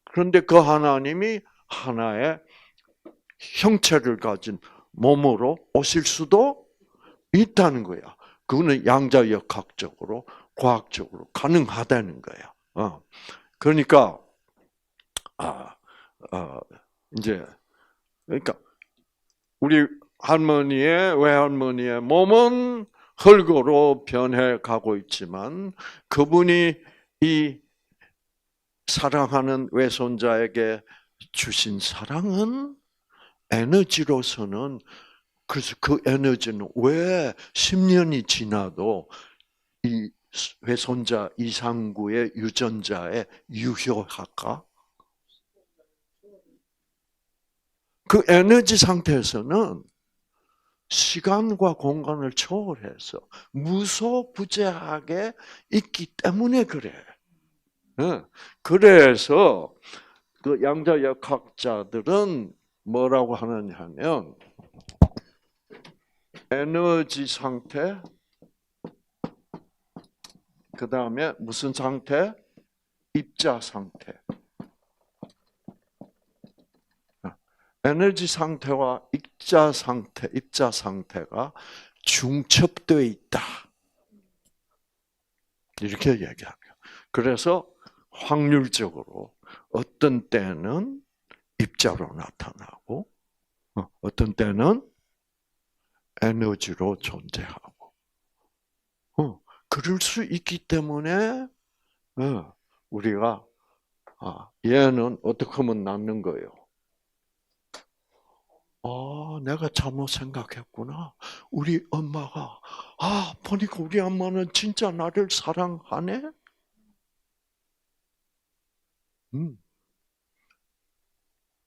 Speaker 1: 그런데 그 하나님이 하나의 형체를 가진 몸으로 오실 수도 있다는 거야. 그거는 양자역학적으로 과학적으로 가능하다는 거야. 그러니까 이제 그러니까 우리 외할머니의 몸은 흙으로 변해가고 있지만 그분이 이 사랑하는 외손자에게 주신 사랑은 에너지로서는 그래서 그 에너지는 왜 10년이 지나도 이 외손자 이상구의 유전자에 유효할까? 그 에너지 상태에서는 시간과 공간을 초월해서 무소부재하게 있기 때문에 그래. 그래서 그 양자역학자들은 뭐라고 하느냐 하면 에너지 상태, 그 다음에 무슨 상태? 입자 상태. 에너지 상태와 입자 상태가 중첩되어 있다. 이렇게 얘기하고요. 그래서 확률적으로 어떤 때는 입자로 나타나고, 어떤 때는 에너지로 존재하고, 그럴 수 있기 때문에 우리가 얘는 어떻게 하면 낫는 거예요? 내가 잘못 생각했구나. 우리 엄마가 보니까 우리 엄마는 진짜 나를 사랑하네.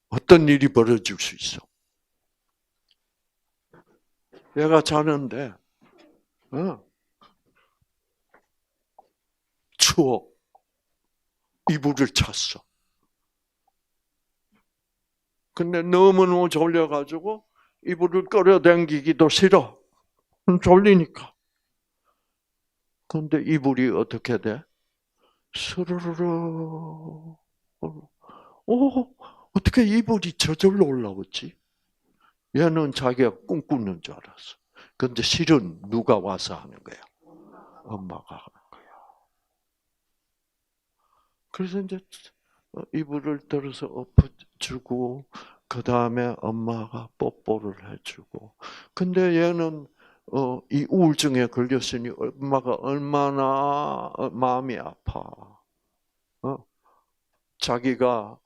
Speaker 1: 어떤 일이 벌어질 수 있어? 얘가 자는데 추워. 이불을 찼어. 근데 너무너무 졸려가지고 이불을 끌어당기기도 싫어. 졸리니까. 근데 이불이 어떻게 돼? 스르르르. 어떻게 이불이 저절로 올라오지? 얘는 자기가 꿈꾸는 줄 알았어. 근데 실은 누가 와서 하는 거야? 엄마가 하는 거야. 그래서 이제 이불을 들어서 엎어주고, 그 다음에 엄마가 뽀뽀를 해주고. 근데 얘는 이 우울증에 걸렸으니 엄마가 얼마나 마음이 아파. 자기가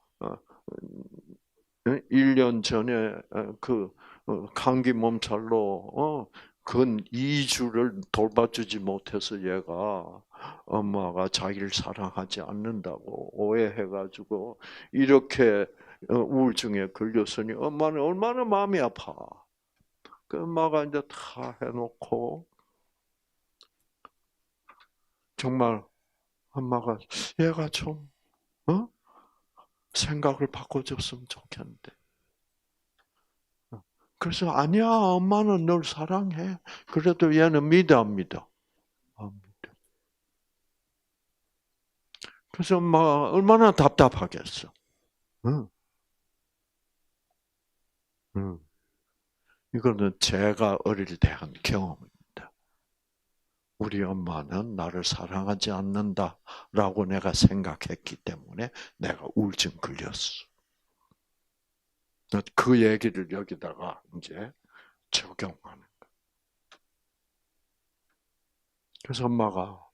Speaker 1: 1년 전에 그 감기 몸살로 근 2주를 돌봐주지 못해서 얘가 엄마가 자기를 사랑하지 않는다고 오해해가지고 이렇게 우울증에 걸렸으니 엄마는 얼마나 마음이 아파. 그 엄마가 이제 다 해놓고 정말 엄마가 얘가 좀 생각을 바꿔줬으면 좋겠는데. 그래서 아니야, 엄마는 널 사랑해. 그래도 얘는 믿어 안 믿어? 안 믿어. 그래서 엄마가 얼마나 답답하겠어. 응. 응. 이거는 제가 어릴 때 한 경험입니다. 우리 엄마는 나를 사랑하지 않는다라고 내가 생각했기 때문에 내가 우울증 걸렸어. 그 얘기를 여기다가 이제 적용하는 거예요. 그래서 엄마가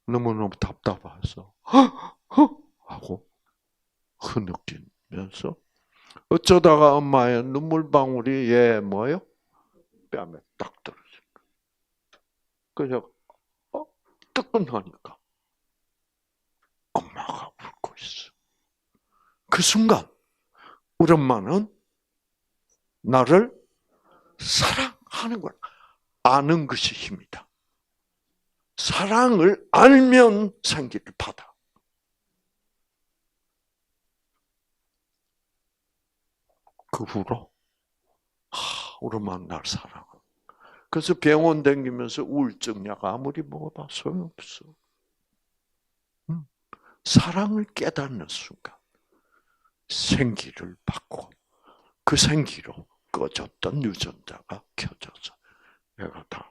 Speaker 1: 너무너무 답답해서 하고 흐느끼면서 어쩌다가 엄마의 눈물방울이 얘 뭐요? 뺨에 딱 떨어진 거예요. 그래서 뜨끈하니까 엄마가 울고 있어. 그 순간 우리 엄마는 나를 사랑하는 걸 아는 것이 힘이다. 사랑을 알면 생기를 받아. 그 후로 우리 엄마 날 사랑해. 그래서 병원 다니면서 우울증 약 아무리 먹어봐 소용없어. 사랑을 깨닫는 순간 생기를 받고 그 생기로 꺼졌던 유전자가 켜져서 얘가 다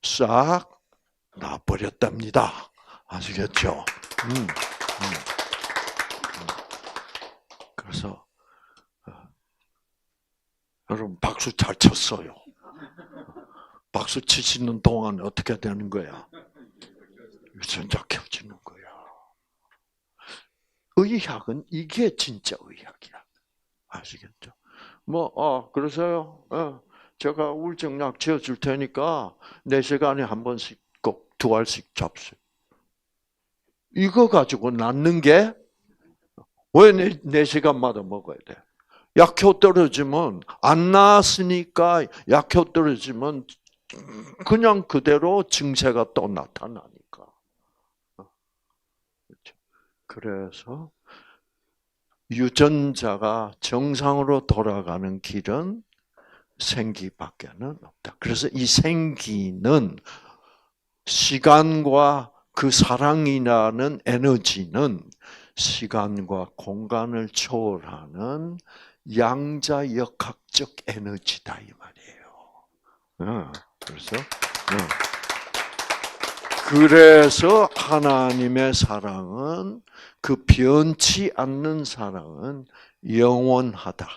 Speaker 1: 싹 나버렸답니다. 아시겠죠? 그래서 여러분 박수 잘 쳤어요. 박수 치시는 동안 어떻게 되는 거야? 유전자 켜지는 거야. 의학은 이게 진짜 의학이야. 아시겠죠? 그래서요. 제가 우울증 약 지어줄 테니까 4시간에 한 번씩 꼭 2알씩 잡수요. 이거 가지고 낫는 게 왜 4시간마다 먹어야 돼? 약효 떨어지면 안 나았으니까 약효 떨어지면 그냥 그대로 증세가 또 나타나니까. 그렇죠? 그래서 유전자가 정상으로 돌아가는 길은 생기밖에는 없다. 그래서 이 생기는 시간과 그 사랑이라는 에너지는 시간과 공간을 초월하는 양자역학적 에너지다 이 말이에요. 그래서 하나님의 사랑은 그 변치 않는 사랑은 영원하다.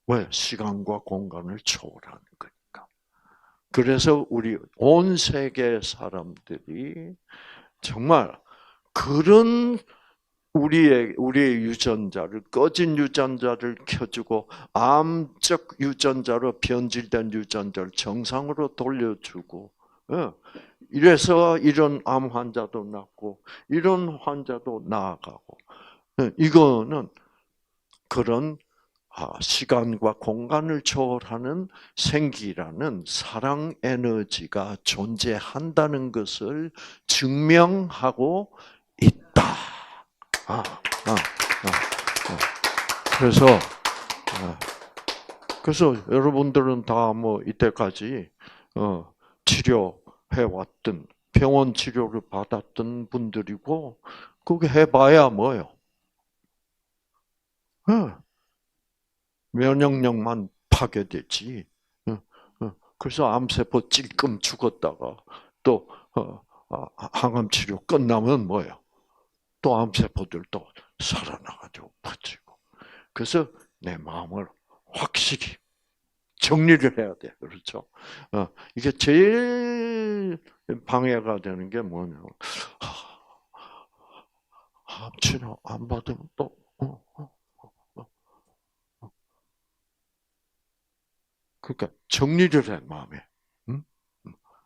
Speaker 1: 왜? 시간과 공간을 초월하는 거니까. 그래서 우리 온 세계 사람들이 정말 그런 우리의 유전자를 꺼진 유전자를 켜주고 암적 유전자로 변질된 유전자를 정상으로 돌려주고, 이래서 이런 암 환자도 낫고 이런 환자도 나아가고, 이거는 그런 시간과 공간을 초월하는 생기라는 사랑 에너지가 존재한다는 것을 증명하고 있다. 그래서 여러분들은 다 뭐 이때까지 치료해 왔던 병원 치료를 받았던 분들이고 그게 해봐야 뭐요? 면역력만 파괴되지. 그래서 암세포 찔끔 죽었다가 또 항암 치료 끝나면 뭐예요? 또 암세포들도 살아나가지고 퍼지고. 그래서 내 마음을 확실히 정리를 해야 돼. 그렇죠? 이게 제일 방해가 되는 게 뭐냐면, 암 치료 안 받으면 또, 그러니까 정리를 해, 마음에. 응?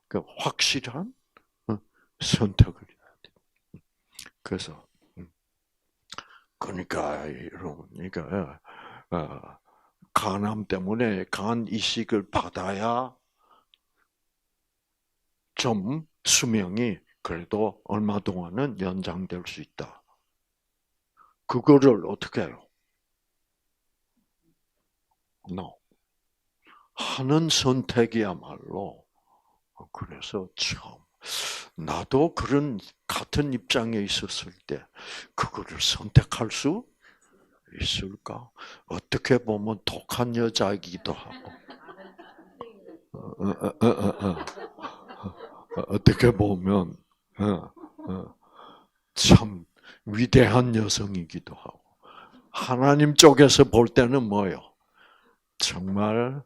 Speaker 1: 그 확실한 선택을 해야 돼. 그래서, 그러니까, 여러분, 그러니까, 간암 때문에 간 이식을 받아야 좀 수명이 그래도 얼마 동안은 연장될 수 있다. 그거를 어떻게 해요? No. 하는 선택이야말로. 그래서 참 나도 그런 같은 입장에 있었을 때 그거를 선택할 수 있을까? 어떻게 보면 독한 여자이기도 하고, 어떻게 보면 참 위대한 여성이기도 하고, 하나님 쪽에서 볼 때는 뭐요? 정말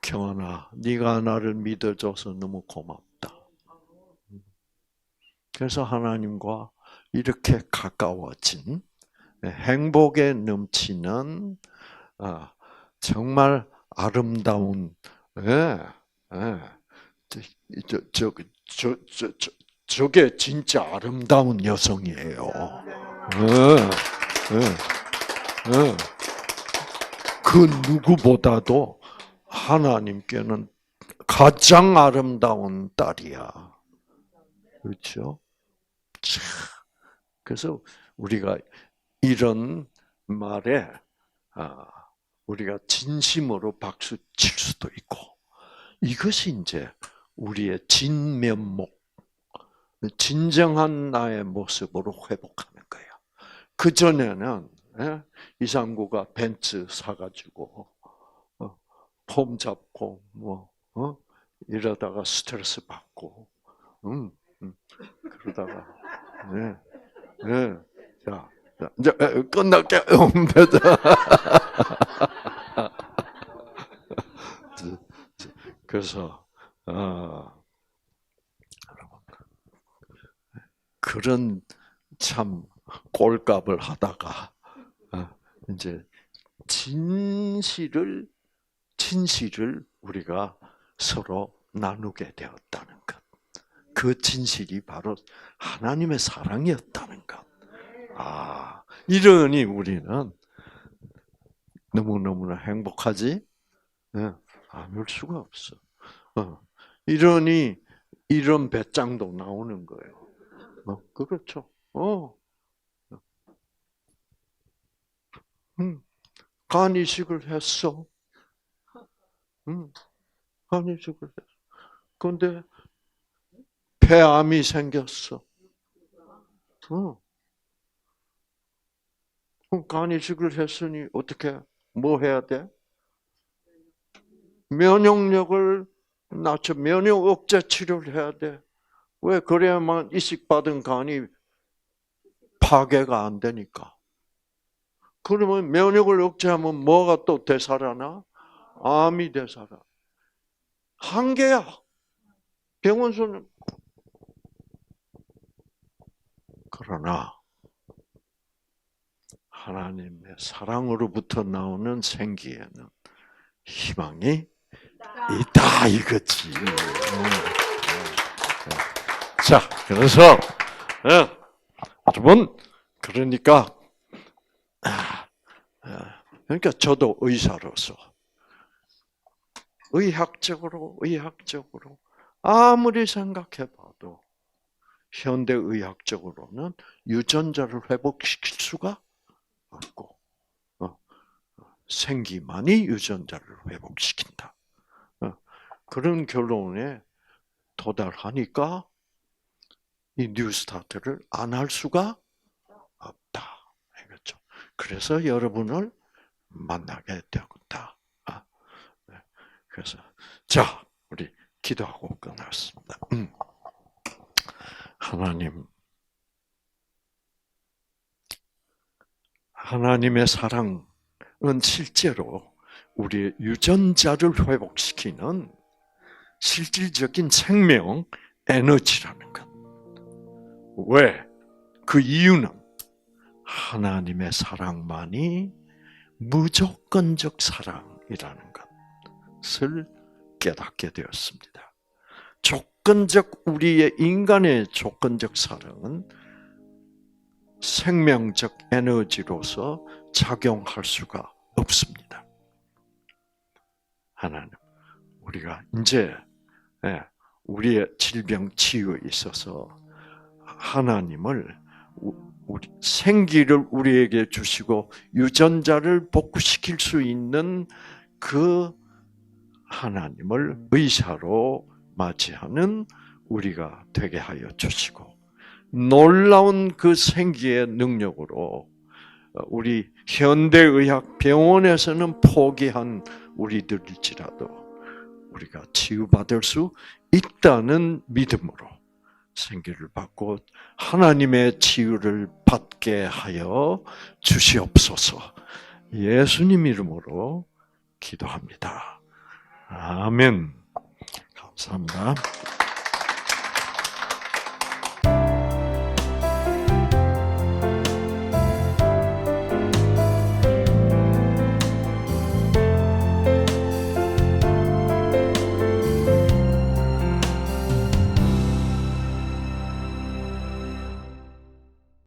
Speaker 1: 경아나, 네가 나를 믿어줘서 너무 고맙다. 그래서 하나님과 이렇게 가까워진 행복에 넘치는 정말 아름다운 저게 진짜 아름다운 여성이에요. 그 누구보다도 하나님께는 가장 아름다운 딸이야. 그렇죠? 그래서 우리가 이런 말에 우리가 진심으로 박수 칠 수도 있고, 이것이 이제 우리의 진면목, 진정한 나의 모습으로 회복하는 거야. 그 전에는 이상구가 벤츠 사가지고 폼 잡고 이러다가 스트레스 받고, 그러다가 자 이제 끝날게. 그래서 그런 참 꼴값을 하다가 이제 진실을 우리가 서로 나누게 되었다는 것. 그 진실이 바로 하나님의 사랑이었다는 것. 이러니 우리는 너무너무나 행복하지? 네, 안울 수가 없어. 이러니 이런 배짱도 나오는 거예요. 그렇죠. 간 이식을 했어. 간 이식을 했어. 그런데 폐암이 생겼어. 그럼 간 이식을 했으니 어떻게 뭐 해야 돼? 면역력을 낮춰 면역 억제 치료를 해야 돼. 왜? 그래야만 이식받은 간이 파괴가 안 되니까. 그러면 면역을 억제하면 뭐가 또 되살아나? 암이 되살아. 한계야. 병원서는. 그러나 하나님의 사랑으로부터 나오는 생기에는 희망이 있다 이거지. 자, 그래서 여러분 그러니까 저도 의사로서 의학적으로 아무리 생각해봐도 현대 의학적으로는 유전자를 회복시킬 수가 없고 생기만이 유전자를 회복시킨다. 그런 결론에 도달하니까 이 뉴스타트를 안 할 수가 없다. 알겠죠? 그래서 여러분을 만나게 되었다. 그래서 자, 우리 기도하고 끝났습니다. 하나님의 사랑은 실제로 우리의 유전자를 회복시키는 실질적인 생명 에너지라는 것. 왜? 그 이유는 하나님의 사랑만이 무조건적 사랑이라는 것을 깨닫게 되었습니다. 우리의 인간의 조건적 사랑은 생명적 에너지로서 작용할 수가 없습니다. 하나님, 우리가 이제 우리의 질병 치유에 있어서 하나님을 생기를 우리에게 주시고 유전자를 복구시킬 수 있는 그 하나님을 의사로 맞이하는 우리가 되게 하여 주시고 놀라운 그 생기의 능력으로 우리 현대의학 병원에서는 포기한 우리들일지라도 우리가 치유받을 수 있다는 믿음으로 생기를 받고 하나님의 치유를 받게 하여 주시옵소서. 예수님 이름으로 기도합니다. 아멘. 감사합니다.